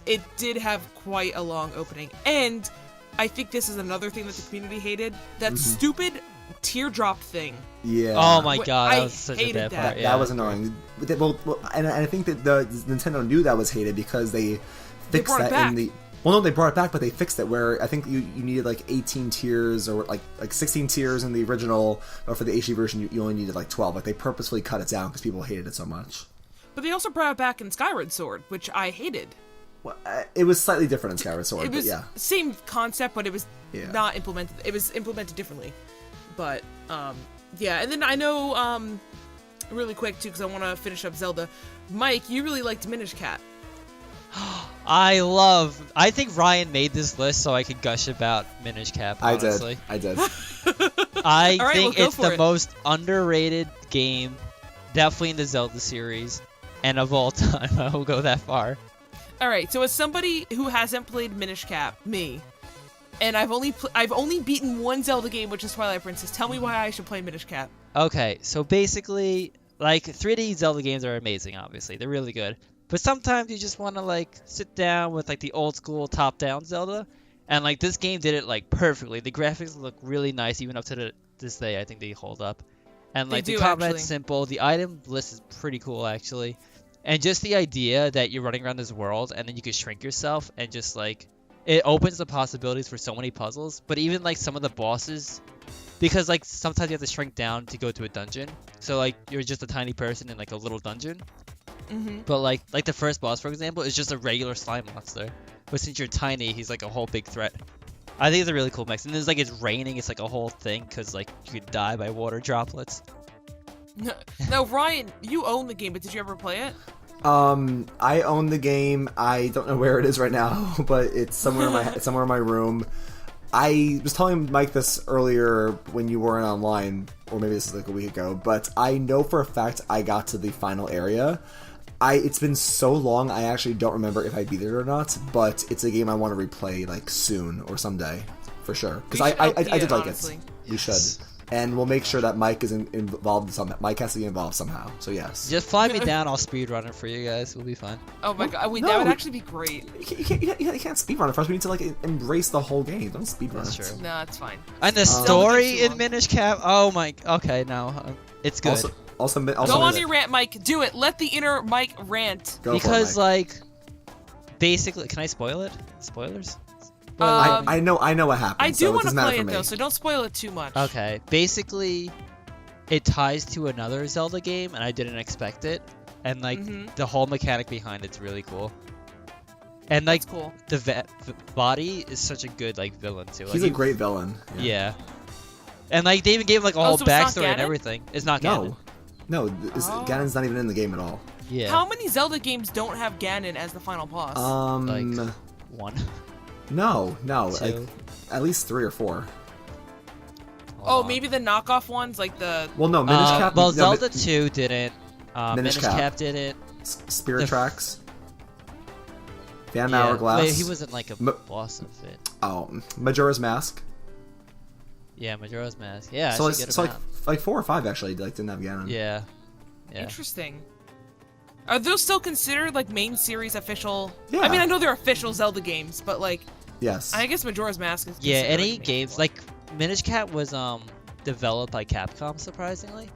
It did have quite a long opening. And I think this is another thing that the community hated. That stupid teardrop thing. Yeah. Oh my Wait, god, I that was such a hated bad that. part. That Yeah. was annoying. Well, and I think that the Nintendo knew that was hated because they fixed brought it that in back. the. Well, no, they brought it back, but they fixed it where I think you needed like 18 tiers or like 16 tiers in the original, but for the HD version you only needed like 12. Like they purposefully cut it down because people hated it so much. But they also brought it back in Skyward Sword, which I hated. Well, it was slightly different in Skyward Sword, It was but yeah. same concept, but it was Yeah. not implemented. It was implemented differently. But yeah, and then I know really quick too, because I want to finish up Zelda. Mike, you really liked Minish Cap. I think Ryan made this list so I could gush about Minish Cap, honestly. I did. I All right, think well, go it's for the it. most underrated game, definitely in the Zelda series, and of all time. I will go that far. All right, so as somebody who hasn't played Minish Cap, me, and I've only beaten one Zelda game, which is Twilight Princess. Tell me why I should play Minish Cap. Okay, so basically, like 3D Zelda games are amazing. Obviously, they're really good. But sometimes you just want to like sit down with like the old school top-down Zelda, and like this game did it like perfectly. The graphics look really nice even up to this day. I think they hold up, and like the combat's simple. The item list is pretty cool actually, and just the idea that you're running around this world and then you can shrink yourself and just like it opens the possibilities for so many puzzles. But even like some of the bosses, because like sometimes you have to shrink down to go to a dungeon, so like you're just a tiny person in like a little dungeon. But like the first boss, for example, is just a regular slime monster. But since you're tiny, he's like a whole big threat. I think it's a really cool mix. And there's like it's raining, it's like a whole thing because like you could die by water droplets. Now, Ryan, you own the game, but did you ever play it? I own the game. I don't know where it is right now, but it's somewhere in my room. I was telling Mike this earlier when you weren't online, or maybe this is like a week ago, but I know for a fact I got to the final area. It's been so long, I actually don't remember if I beat it or not, but it's a game I want to replay like soon or someday, for sure. Because I did like honestly. it. We should. And we'll make sure that Mike is involved in something. Mike has to be involved somehow, so yes. Just fly me down, I'll speedrun it for you guys, we'll be fine. Oh my god, that would actually be great. You can't speedrun it first, we need to like embrace the whole game, don't speedrun it. That's true. No, it's fine. And the story in Minish Cap, oh my, okay, no, it's good. Also, go on your rant, Mike. Do it. Let the inner Mike rant. Because like, basically, can I spoil it? Spoilers? I know what happens. I do want to play it me. though, so don't spoil it too much. Okay, basically, it ties to another Zelda game, and I didn't expect it. And like the whole mechanic behind it's really cool. And like cool. The body is such a good like villain too. He's a great villain. Yeah. And like they even gave him like a whole backstory and everything. It's not Ganon. No, Ganon's not even in the game at all. Yeah. How many Zelda games don't have Ganon as the final boss? Like one. No, like at least 3 or 4. Oh, maybe the knockoff ones, like the. Well, no, Minish Cap. Well, Zelda 2 didn't. Minish Cap didn't. Spirit Tracks. Phantom Hourglass. Wait, he wasn't like a boss of it. Oh, Majora's Mask. Yeah, Majora's Mask. Yeah, so like 4 or 5 actually like didn't have Ganon. Yeah. Interesting. Are those still considered like main series official? Yeah. I mean, I know they're official Zelda games, but like. Yes. I guess Majora's Mask is. Yeah, any games like Minish Cap was developed by Capcom, surprisingly.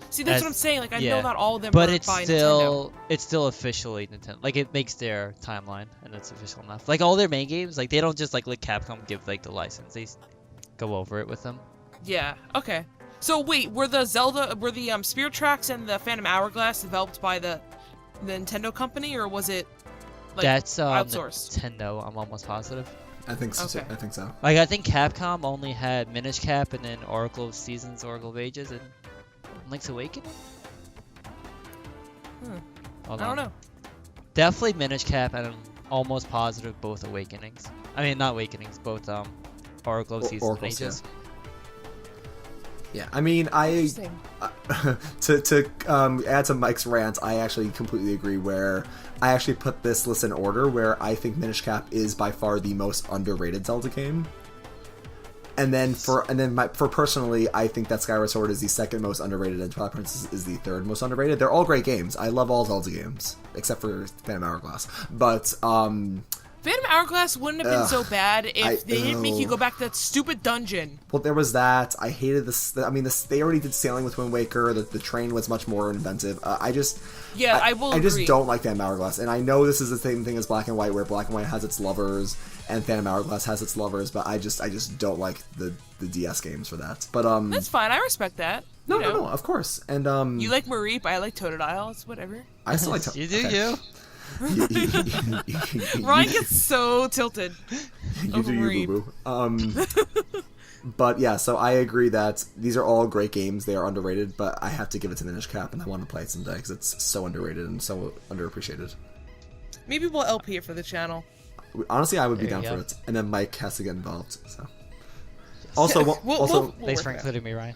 See, that's what I'm saying. Like, I know not all of them. But are it's by still Nintendo. it's still officially Nintendo. Like it makes their timeline and it's official enough. Like all their main games, like they don't just like let Capcom give like the license. They go over it with them. Yeah. Okay. So wait, were the Spirit Tracks and the Phantom Hourglass developed by the Nintendo company, or was it like that's outsourced? Nintendo. I'm almost positive. I think so. Okay. I think so. Like I think Capcom only had Minish Cap and then Oracle of Seasons, Oracle of Ages, and Link's Awakening. I don't know. Definitely Minish Cap, and I'm almost positive both Awakenings. I mean, not Awakenings, both Oracle of Seasons and Ages. Yeah, I mean, to add to Mike's rant, I actually completely agree. Where I actually put this list in order, where I think Minish Cap is by far the most underrated Zelda game, and then for personally, I think that Skyward Sword is the second most underrated, and Twilight Princess is the third most underrated. They're all great games. I love all Zelda games except for Phantom Hourglass, but Phantom Hourglass wouldn't have been so bad if they didn't make you go back to that stupid dungeon. Well, there was that. I hated this. I mean, they already did Sailing with Wind Waker. The train was much more inventive. I just don't like Phantom Hourglass. And I know this is the same thing as Black and White, where Black and White has its lovers and Phantom Hourglass has its lovers. But I just don't like the DS games for that. But that's fine. I respect that. No, of course. And you like Mareep. I like Totodile. It's whatever. I still like. You do you. Ryan gets so tilted. You do you, boo-boo. But yeah, so I agree that these are all great games. They are underrated, but I have to give it to Minish Cap, and I want to play it someday because it's so underrated and so underappreciated. Maybe we'll LP it for the channel. Honestly, I would be down for it, and then Mike has to get involved. So. Also, we'll thanks for including me, Ryan.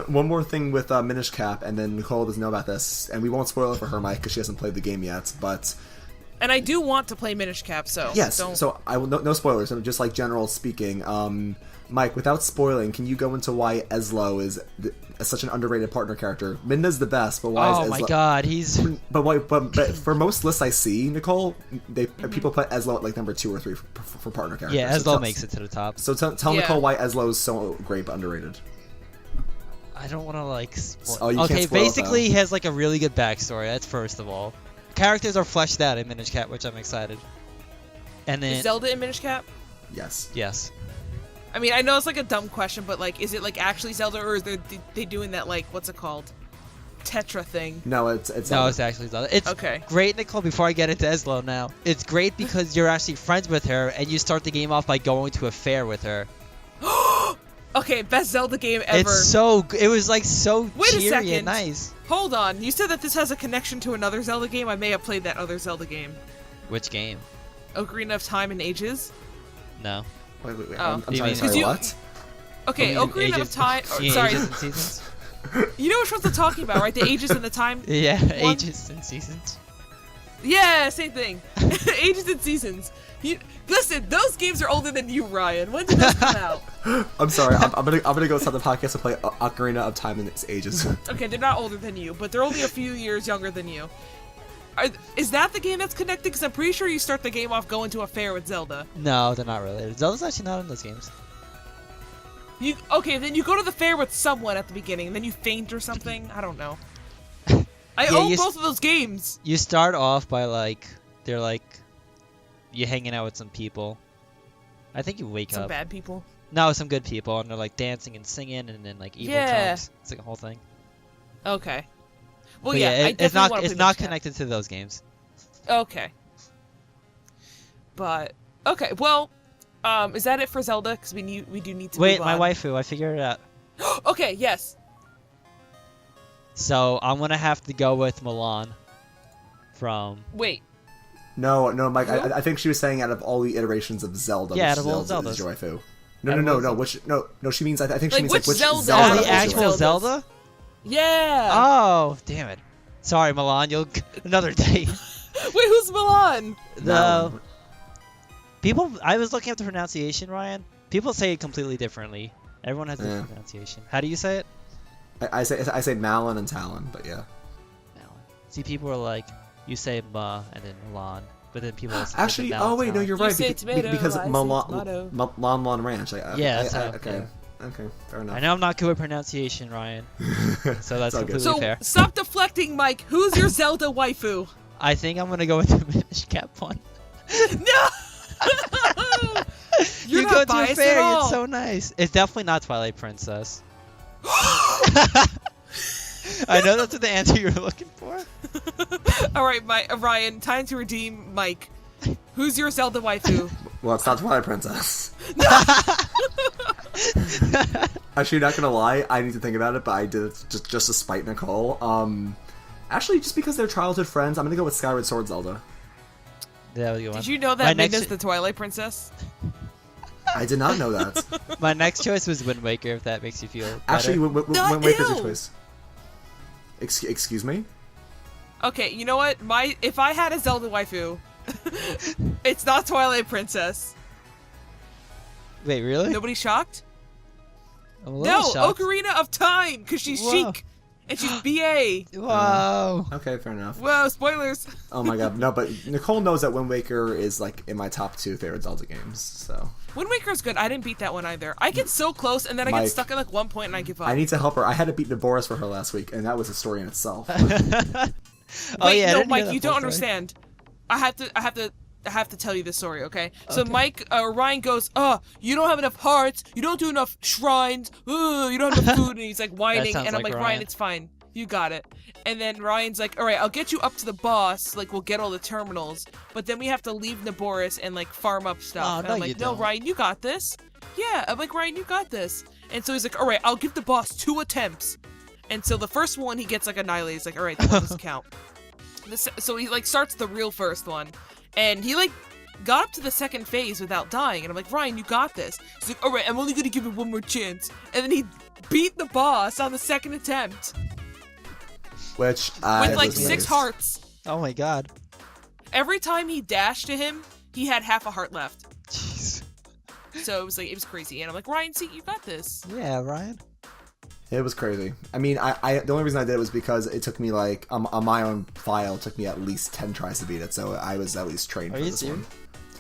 One more thing with Minish Cap, and then Nicole doesn't know about this, and we won't spoil it for her, Mike, because she hasn't played the game yet. But And I do want to play Minish Cap, so Yes, don't... so I will no spoilers, just like general speaking. Mike, without spoiling, can you go into why Eslo is such an underrated partner character? Minna's the best, but why is Eslo... Oh my god, he's... But for most lists I see, Nicole, people put Eslo at like number 2 or 3 for partner characters. Yeah, so Eslo makes it to the top. So tell Nicole why Eslo is so great but underrated. I don't want to like... Okay, basically he has like a really good backstory, that's first of all. Characters are fleshed out in Minish Cap, which I'm excited. And then... Is Zelda in Minish Cap? Yes. Yes. I mean, I know it's like a dumb question, but like, is it like actually Zelda, or is they doing that like, what's it called? Tetra thing? No, it's No, Zelda. it's actually Zelda. It's okay. Great, Nicole, before I get into Eslo now. It's great because you're actually friends with her, and you start the game off by going to a fair with her. Okay, best Zelda game ever. It's so... It was like so Wait a cheery second. and nice. Hold on, you said that this has a connection to another Zelda game? I may have played that other Zelda game. Which game? Ocarina of Time and Ages? No. Wait. Oh. I'm sorry, what? Okay, Ocarina of Time... sorry. Ages and Seasons? You know which ones I'm talking about, right? The Ages and the Time? Yeah, one? Ages and Seasons. Yeah, same thing. Ages and Seasons. Listen, those games are older than you, Ryan. When did those come out? I'm sorry. I'm gonna go start the podcast and play Ocarina of Time in its ages. Okay, they're not older than you, but they're only a few years younger than you. Is that the game that's connected? Because I'm pretty sure you start the game off going to a fair with Zelda. No, they're not related. Zelda's actually not in those games. Okay, then you go to the fair with someone at the beginning, and then you faint or something. I don't know. I Yeah, own both of those games. You start off by like... They're like... You're hanging out with some people. I think you wake Some up. bad people. No, some good people, and they're like dancing and singing, and then like evil comes. It's like a whole thing. Okay. Well, But yeah, I it's definitely want to it's play not Minish Cap. connected to those games. Okay. But okay, well, is that it for Zelda? Because we do need to. Wait, move my on. waifu, I figured it out. Okay, yes. So I'm gonna have to go with Milan. From Wait. No, Mike. I think she was saying out of all the iterations of Zelda. Yeah, which out of all Zelda is Zeldas. your waifu. No. Which no. She means. I think she Like, means which like which Zelda? Zelda. out oh, of the all actual Zeldas. Zelda? Yeah. Oh, damn it! Sorry, Milan. You'll another day. Wait, who's Milan? The people. I was looking up the pronunciation, Ryan. People say it completely differently. Everyone has different pronunciation. How do you say it? I say Malin and Talon, but yeah. Milan. See, people are like, you say Ma and then Milan, but then people say Actually, Malin, oh wait, no, Talon. you're You right. say Because tomato, I say tomato. Lon Ranch. Yeah, that's how- okay. Okay, fair enough. I know I'm not good with pronunciation, Ryan. So that's all good. completely So fair. stop deflecting, Mike. Who's your Zelda waifu? I think I'm gonna go with the Minish Cap one. No. You're you not go to a biased fair, at all. it's so nice. It's definitely not Twilight Princess. I know that's the answer you were looking for. All right, Ryan. Time to redeem Mike. Who's your Zelda waifu? Well, it's not Twilight Princess. Actually, not gonna lie, I need to think about it, but I did it just to spite Nicole. Actually, just because they're childhood friends, I'm gonna go with Skyward Sword Zelda. There we go. Did you know that Midna's the Twilight Princess? I did not know that. My next choice was Wind Waker, if that makes you feel better. Actually, Not Waker's your ew. choice. Excuse me? Okay, you know what? If I had a Zelda waifu, it's not Twilight Princess. Wait, really? Nobody shocked? I'm a little No, shocked. Ocarina of Time, because she's Whoa. chic and she's BA. Whoa. Okay, fair enough. Whoa, spoilers. Oh my god, no, but Nicole knows that Wind Waker is like in my top 2 favorite Zelda games, so. Wind Waker's good. I didn't beat that one either. I get so close, and then I Mike, get stuck at like one point, and I give up. I need to help her. I had to beat Naboris for her last week, and that was a story in itself. Oh Wait, yeah, I no, didn't hear Mike, that you full don't story. understand. I have to tell you this story, okay? So Okay. Ryan goes, you don't have enough hearts, you don't do enough shrines, you don't have enough food, and he's like whining, sounds and I'm like like, Ryan, Ryan. it's fine. You got it. And then Ryan's like, alright, I'll get you up to the boss, like, we'll get all the terminals, but then we have to leave Naboris and, like, farm up stuff. Oh, and no, I'm you like, no, don't. Ryan, you got this. Yeah, I'm like, Ryan, you got this. And so he's like, alright, I'll give the boss 2 attempts. And so the first one, he gets, like, annihilated. He's like, alright, that doesn't count. So he, like, starts the real first one. And he, like, got up to the second phase without dying. And I'm like, Ryan, you got this. He's like, alright, I'm only gonna give it one more chance. And then he beat the boss on the second attempt. Which With, like, was 6 amazing. hearts. Oh my god. every time he dashed to him, he had half a heart left. Jeez. So it was crazy. And I'm like, Ryan, see, you got this. Yeah, Ryan. It was crazy. I mean, I the only reason I did it was because it took me like on my own file, it took me at least 10 tries to beat it, so I was at least trained for this one.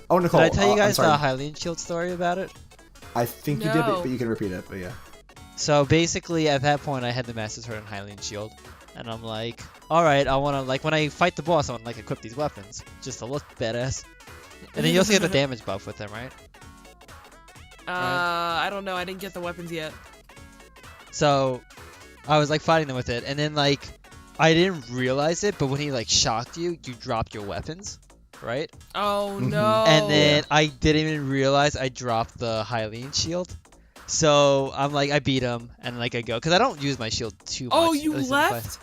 Oh, Nicole, did I tell you guys the Hylian Shield story about it? I think you did, but you can repeat it. But yeah. So basically, at that point, I had the Master Sword and Hylian Shield, and I'm like, all right, I want to like when I fight the boss, I want to like equip these weapons just to look badass. And then you also get the damage buff with them, right? I don't know. I didn't get the weapons yet. So, I was like fighting them with it, and then like, I didn't realize it, but when he like shocked you, you dropped your weapons, right? Oh no! And then I didn't even realize I dropped the Hylian Shield. So I'm like, I beat him, and like I go, because I don't use my shield too much. Oh, you left?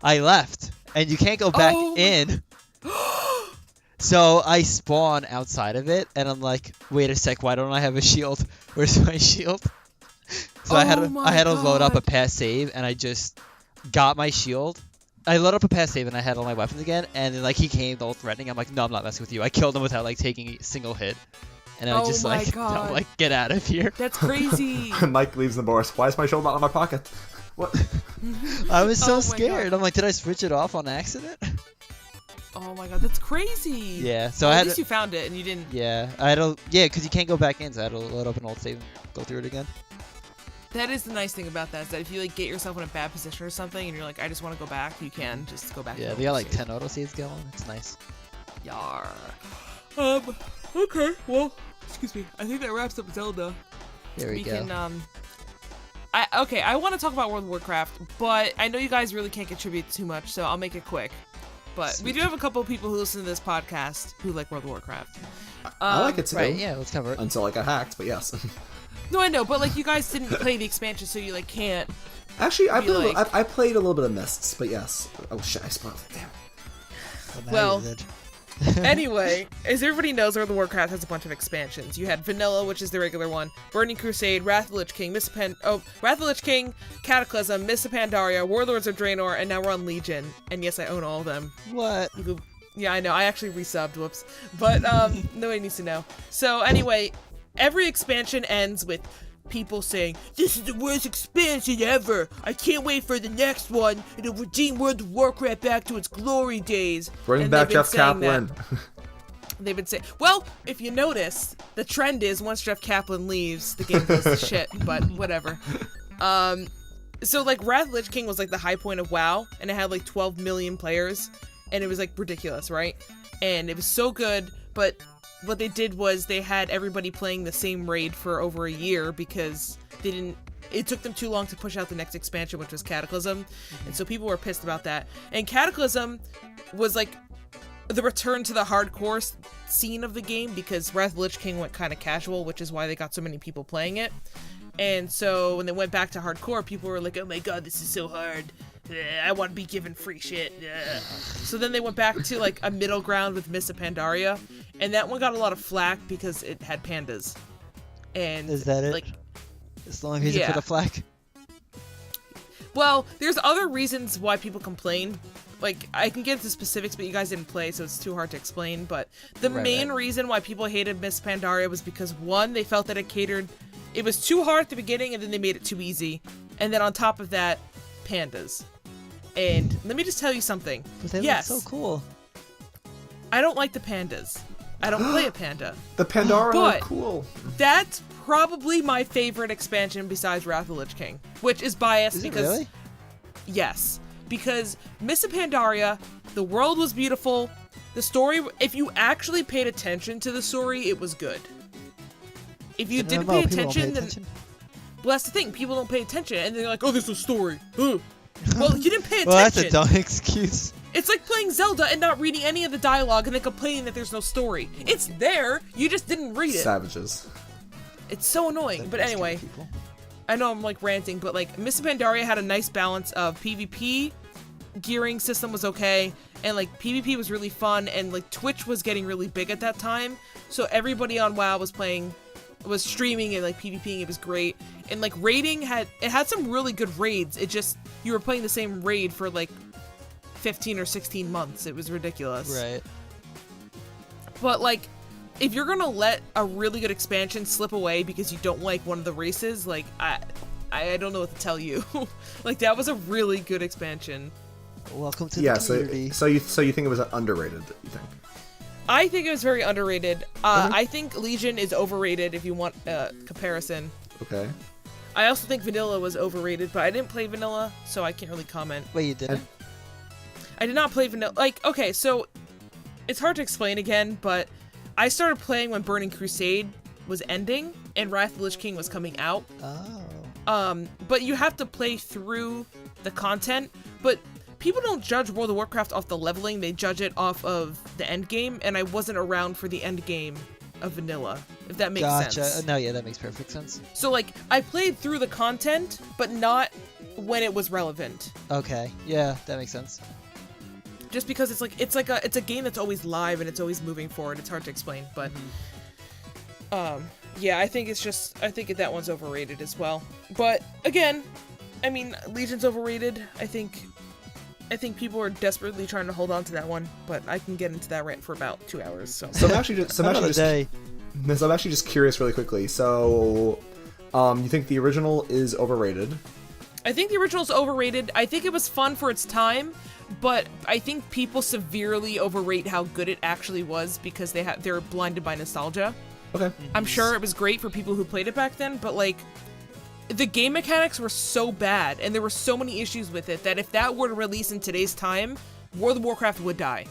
I left, and you can't go back in. So I spawn outside of it, and I'm like, wait a sec, why don't I have a shield? Where's my shield? So I had to load up a pass save, and I just got my shield. I loaded up a pass save, and I had all my weapons again, and then like he came all threatening. I'm like, no, I'm not messing with you. I killed him without like taking a single hit. And I was just like, no, like, get out of here. That's crazy. Mike leaves the boss. Why is my shield not in my pocket? What? I was so scared. I'm like, did I switch it off on accident? Oh my god, that's crazy. Yeah, so at least you found it and you didn't. Yeah, because you can't go back in, so I had to load up an old save and go through it again. That is the nice thing about that, is that if you like get yourself in a bad position or something and you're like, I just want to go back, you can just go back. Yeah, they got like 10 autosaves going. It's nice. Yar. Okay, well, excuse me. I think that wraps up Zelda. There we go. I want to talk about World of Warcraft, but I know you guys really can't contribute too much, so I'll make it quick. But we do have a couple of people who listen to this podcast who like World of Warcraft. I like it too. Right, yeah, let's cover it. Until I got hacked, but yes. No, I know, but like you guys didn't play the expansion, so you like can't. Actually, I played a little bit of Mists, but yes. Oh shit, I spoiled it. Damn. Well, anyway, as everybody knows, World of Warcraft has a bunch of expansions. You had Vanilla, which is the regular one, Burning Crusade, Wrath of the Lich King, Wrath of the Lich King, Cataclysm, Mists of Pandaria, Warlords of Draenor, and now we're on Legion. And yes, I own all of them. What? Yeah, I know. I actually resubbed. Whoops. But nobody needs to know. So anyway, every expansion ends with people saying, "This is the worst expansion ever. I can't wait for the next one. It'll redeem World of Warcraft back to its glory days." Bring back Jeff Kaplan. They've been saying, well, if you notice, the trend is once Jeff Kaplan leaves, the game goes to shit, but whatever. So like Wrath of the Lich King was like the high point of WoW, and it had like 12 million players, and it was like ridiculous, right? And it was so good, but what they did was they had everybody playing the same raid for over a year because it took them too long to push out the next expansion, which was Cataclysm. And so people were pissed about that. And Cataclysm was like the return to the hardcore scene of the game because Wrath of the Lich King went kind of casual, which is why they got so many people playing it. And so when they went back to hardcore, people were like, oh my god, this is so hard. I want to be given free shit. So then they went back to like a middle ground with Mists of Pandaria, and that one got a lot of flack because it had pandas. And is that it? Like, as long as you put a flack. Well, there's other reasons why people complain. Like, I can get into specifics, but you guys didn't play, so it's too hard to explain. But the main reason why people hated Mists of Pandaria was because, one, they felt that it was too hard at the beginning, and then they made it too easy. And then on top of that, pandas. And let me just tell you something. But they look so cool. I don't like the pandas. I don't play a panda. The Pandara are cool. That's probably my favorite expansion besides Wrath of the Lich King, which is biased because... Really? Yes. Because Mists of Pandaria, the world was beautiful. The story, if you actually paid attention to the story, it was good. If you didn't pay attention, then... Well, that's the thing. People don't pay attention, and they're like, oh, there's a story. Well, you didn't pay attention. Well, that's a dumb excuse. It's like playing Zelda and not reading any of the dialogue and then complaining that there's no story. It's there. You just didn't read it. Savages. It's so annoying. But anyway, I know I'm like ranting, but like Mists of Pandaria had a nice balance of PvP. Gearing system was okay, and like PvP was really fun, and like Twitch was getting really big at that time. So everybody on WoW was streaming and like PvPing. It was great. And like raiding had some really good raids. It just, you were playing the same raid for like 15 or 16 months. It was ridiculous. Right. but like, if you're gonna let a really good expansion slip away because you don't like one of the races, like, I don't know what to tell you. Like, that was a really good expansion. Welcome to the community. So you think it was underrated, you think? I think it was very underrated. I think Legion is overrated if you want a comparison. Okay. I also think Vanilla was overrated, but I didn't play Vanilla, so I can't really comment. Wait, you didn't? I did not play Vanilla. Like, okay, so it's hard to explain again, but I started playing when Burning Crusade was ending and Wrath of the Lich King was coming out. Oh. But you have to play through the content, but people don't judge World of Warcraft off the leveling, they judge it off of the end game, and I wasn't around for the end game of Vanilla, if that makes sense. No, yeah, that makes perfect sense. So, like, I played through the content, but not when it was relevant. Okay, yeah, that makes sense. Just because it's a game that's always live and it's always moving forward. It's hard to explain, but yeah, I think that one's overrated as well. But again, I mean, Legion's overrated. I think people are desperately trying to hold on to that one, but I can get into that rant for about 2 hours. So I'm actually just curious really quickly. So, you think the original is overrated? I think the original is overrated. I think it was fun for its time, but I think people severely overrate how good it actually was because they're blinded by nostalgia. Okay. I'm sure it was great for people who played it back then, but like, the game mechanics were so bad and there were so many issues with it that if that were to release in today's time, World of Warcraft would die.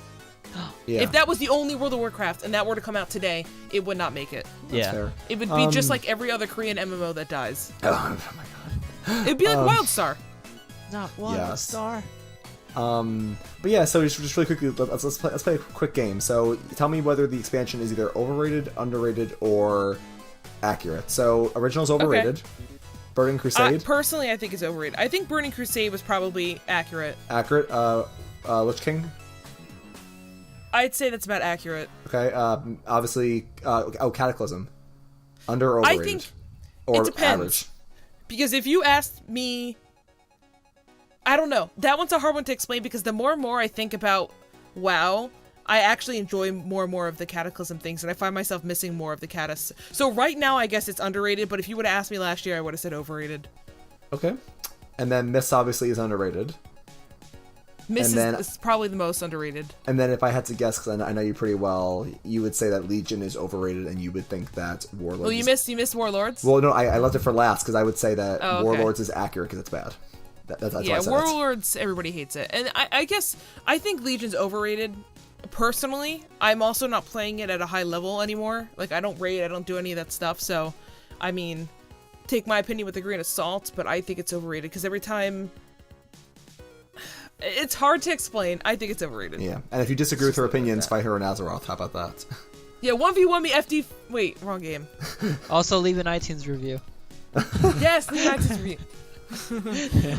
Yeah. If that was the only World of Warcraft and that were to come out today, it would not make it. Yeah. Fair. It would be just like every other Korean MMO that dies. Oh my god. It'd be like WildStar. Not WildStar. But yeah, so just really quickly, let's play a quick game. So tell me whether the expansion is either overrated, underrated, or accurate. So original's overrated. Okay. Burning Crusade? Personally, I think it's overrated. I think Burning Crusade was probably accurate. Accurate? Lich King? I'd say that's about accurate. Okay, obviously, Cataclysm. Under or overrated? I think or it depends. Average? Because if you asked me, I don't know. That one's a hard one to explain because the more and more I think about WoW, I actually enjoy more and more of the Cataclysm things, and I find myself missing more of the Catas. So right now, I guess it's underrated, but if you would have asked me last year, I would have said overrated. Okay. And then Mists obviously is underrated. Mists is probably the most underrated. And then if I had to guess, because I know you pretty well, you would say that Legion is overrated, and you would think that Warlords... Well, you missed Warlords? Well, no, I left it for last, because I would say that Warlords is accurate, because it's bad. That's yeah, Warlords, everybody hates it. And I guess, I think Legion's overrated. Personally, I'm also not playing it at a high level anymore. Like, I don't raid, I don't do any of that stuff, so, I mean, take my opinion with a grain of salt, but I think it's overrated, because every time... It's hard to explain. I think it's overrated. Yeah, and if you disagree with her opinions, fight her on Azeroth. How about that? Yeah, 1v1 me FD... Wait, wrong game. Also, leave an iTunes review. Yes, leave an iTunes review.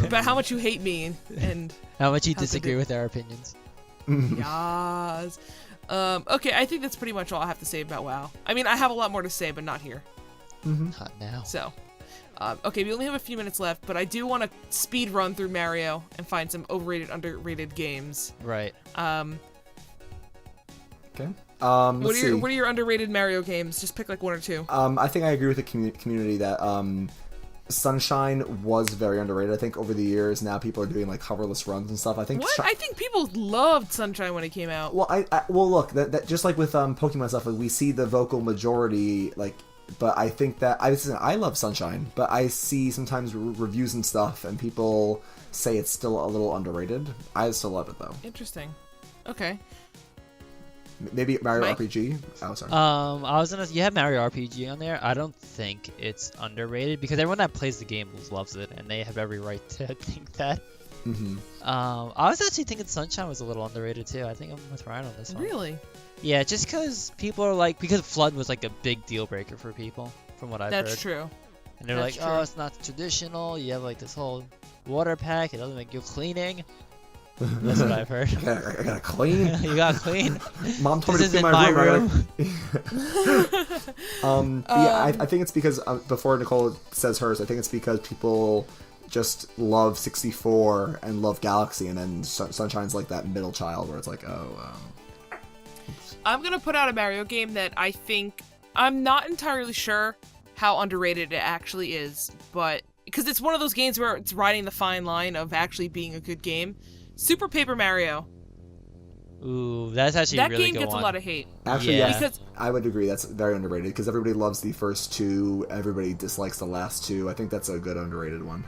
About how much you hate me, and... How much you disagree with our opinions. Yes. Okay, I think that's pretty much all I have to say about WoW. I mean, I have a lot more to say, but not here. Not now. So, okay, we only have a few minutes left, but I do want to speed run through Mario and find some overrated, underrated games. Right. Okay. What are your underrated Mario games? Just pick like one or two. I think I agree with the community that Sunshine was very underrated. I think over the years now people are doing like hoverless runs and stuff. I think I think people loved Sunshine when it came out. Well, well look, that just like with Pokemon stuff, like we see the vocal majority, like, but I think that I love Sunshine, but I see sometimes reviews and stuff, and people say it's still a little underrated. I still love it though. Interesting. Okay. Maybe Mario Mike? RPG. Oh, sorry. You have Mario RPG on there. I don't think it's underrated because everyone that plays the game loves it, and they have every right to think that. I was actually thinking Sunshine was a little underrated too. I think I'm with Ryan on this one. Really? Yeah, just because people are like, because Flood was like a big deal breaker for people, from what I've heard. That's true. And they're like, oh, it's not traditional. You have like this whole water pack. It doesn't make you cleaning. That's what I've heard. I gotta clean. You gotta clean. Mom told me to clean my room. Yeah, I think it's because before Nicole says hers, I think it's because people just love 64 and love Galaxy, and then Sunshine's like that middle child where it's like, I'm gonna put out a Mario game that I think I'm not entirely sure how underrated it actually is, but because it's one of those games where it's riding the fine line of actually being a good game. Super Paper Mario. Ooh, that's actually That a really game good gets one. a lot of hate. Actually, Yeah. yes, Because I would agree. That's very underrated because everybody loves the first two. Everybody dislikes the last two. I think that's a good underrated one.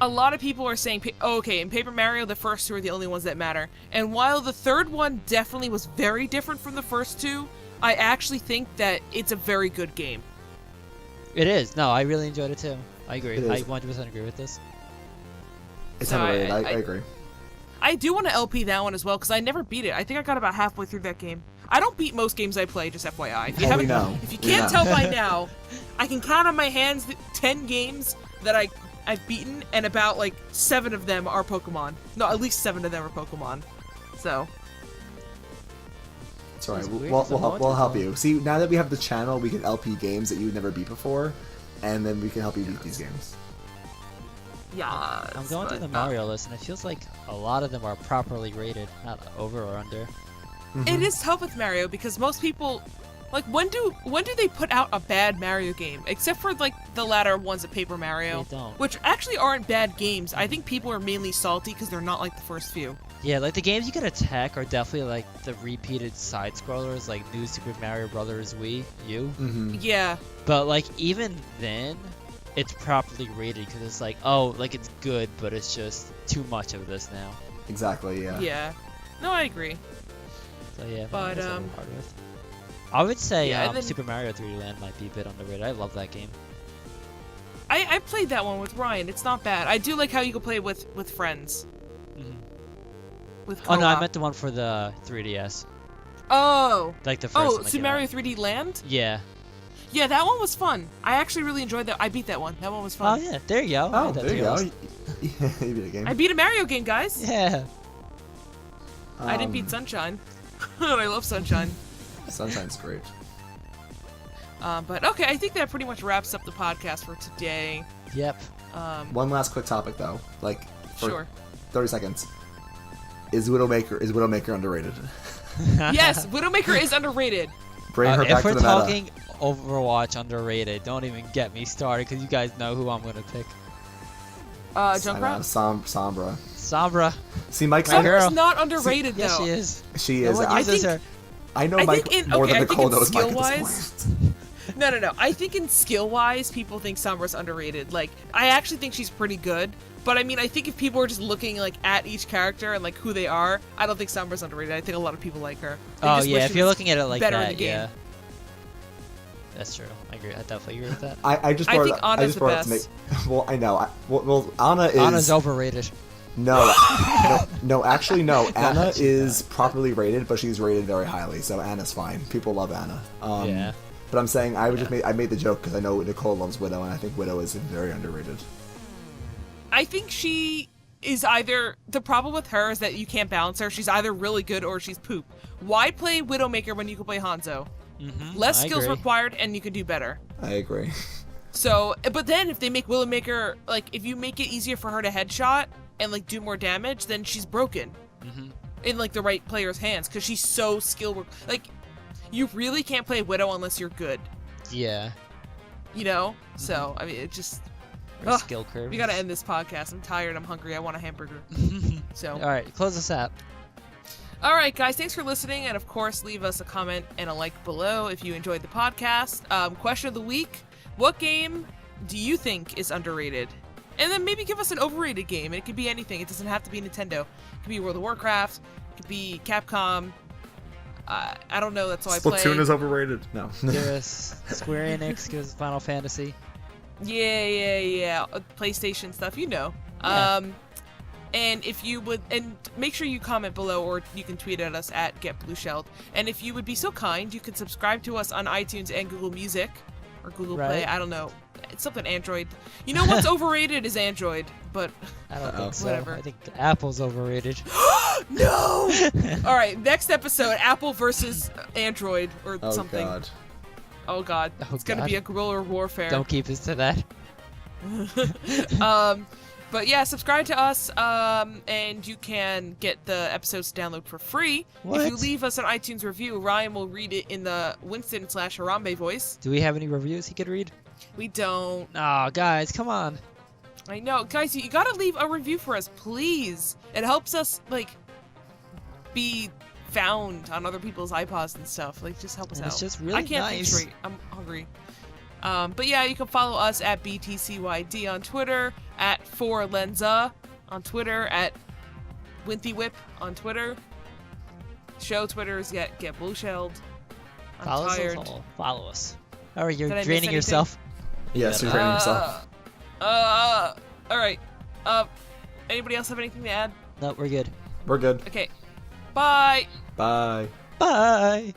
a lot of people are saying, okay, in Paper Mario, the first two are the only ones that matter. And while the third one definitely was very different from the first two, I actually think that it's a very good game. It is. No, I really enjoyed it too. I agree. It is. I 100% agree with this. It's So underrated. I agree. I do want to LP that one as well, because I never beat it. I think I got about halfway through that game. I don't beat most games I play, just FYI. If you, we know. If you We can't know. tell by now, I can count on my hands 10 games that I've beaten, and about, like, 7 of them are Pokemon. No, at least 7 of them are Pokemon. So... It's alright. That's weird, We'll, it's a we'll, we'll help multiple. you. See, now that we have the channel, we can LP games that you've never beat before, and then we can help you beat these games. Yeah. I'm going through the Mario list, and it feels like a lot of them are properly rated, not over or under. It is tough with Mario because most people, like, when do they put out a bad Mario game? Except for like the latter ones of Paper Mario, They don't. which actually aren't bad games. I think people are mainly salty because they're not like the first few. Yeah, like the games you can attack are definitely like the repeated side scrollers, like New Super Mario Brothers Wii U. Yeah, But like even then, it's properly rated because it's like, oh, like it's good, but it's just too much of this now. Exactly. Yeah. yeah. No, I agree. So yeah, But, that's what I'm hard with. I would say yeah, and then- Super Mario 3D Land might be a bit underrated. I love that game. I played that one with Ryan. It's not bad. I do like how you can play with friends. With Oh no, I co-op. meant the one for the 3DS. Oh. Like the first Oh, one. that Super came Mario out. 3D Land? Yeah. Yeah, that one was fun. I actually really enjoyed that. I beat that one. That one was Oh fun. yeah, there you go. I Oh, had that there you too. go. Yeah, you beat a game. I beat a Mario game, guys. Yeah. I didn't beat Sunshine. I love Sunshine. Sunshine's great. But okay, I think that pretty much wraps up the podcast for today. Yep. One last quick topic though, like for Sure. 30 seconds. Is Widowmaker underrated? Yes, Widowmaker is underrated. Bring her back If to we're the meta. talking Overwatch underrated, don't even get me started because you guys know who I'm gonna pick. Junkrat? Sombra. Sombra. See, Mike's My girl. Sombra's not underrated Yes, though. she is. She No is. one I uses think- her. I know I Mike think in- more okay, than I think Nicole in knows Mike at this skill-wise- point. No. I think in skill-wise, people think Sombra's underrated. Like, I actually think she's pretty good. But I mean, I think if people are just looking like at each character and like who they are, I don't think Sombra's underrated. I think a lot of people like her. They Oh just yeah, wish if she you're was looking at it like better in that, the game. yeah. That's true. I agree. I definitely agree with that. I just I brought think it, I Anna's just the brought it to make. best. Well, I know. Well, Anna is. Anna's overrated. No, no, actually, no. Anna she's is properly rated, but she's rated very highly, so Anna's fine. People love Anna. Yeah. But I'm saying I made the joke because I know Nicole loves Widow, and I think Widow is very underrated. I think she is either, the problem with her is that you can't balance her. She's either really good or she's poop. Why play Widowmaker when you can play Hanzo? Less I skills agree. required and you can do better. I agree. So, but then if they make Widowmaker, like, if you make it easier for her to headshot and, like, do more damage, then she's broken. In, like, the right player's hands, because she's so like, you really can't play Widow unless you're good, Yeah. you know? So, I mean, it just, Or Ugh, skill curve. we gotta end this podcast. I'm tired, I'm hungry, I want a hamburger. So, All right, close this out. all right, guys, thanks for listening, and of course, leave us a comment and a like below if you enjoyed the podcast. Question of the week: what game do you think is underrated? And then maybe give us an overrated game. It could be anything. It doesn't have to be Nintendo. It could be World of Warcraft. It could be Capcom. I don't know. That's all I play. Splatoon is overrated. No. Give us Square Enix, give us Final Fantasy. Yeah. PlayStation stuff, you know. Yeah. And if you would, and make sure you comment below, or you can tweet at us at @Blueshelled. And if you would be so kind, you could subscribe to us on iTunes and Google Music, or Google Play. Right. I don't know. It's something Android. You know what's overrated is Android, but I don't think so. Whatever. I think Apple's overrated. no. All right, next episode: Apple versus Android, or Oh something. God. Oh God, Oh, it's gonna God. be a guerrilla warfare. Don't keep us to that. But yeah, subscribe to us, and you can get the episodes to download for free. What? If you leave us an iTunes review, Ryan will read it in the Winston/Harambe voice. Do we have any reviews he could read? We don't. Oh, guys, come on. I know. Guys, you gotta leave a review for us, please. It helps us, like, be found on other people's iPods and stuff. Like, just help us And out. it's just really I can't think nice. straight. I'm hungry. But yeah, you can follow us at BTCYD on Twitter, at 4Lenza on Twitter, at WinthyWhip on Twitter. Show Twitters get Blueshelled. I'm Follow tired. us all. Follow us. Oh, you're Did I miss draining anything? yourself. Yes, you're training yourself. Alright. Anybody else have anything to add? No, we're good. We're good. Okay. Bye! Bye. Bye.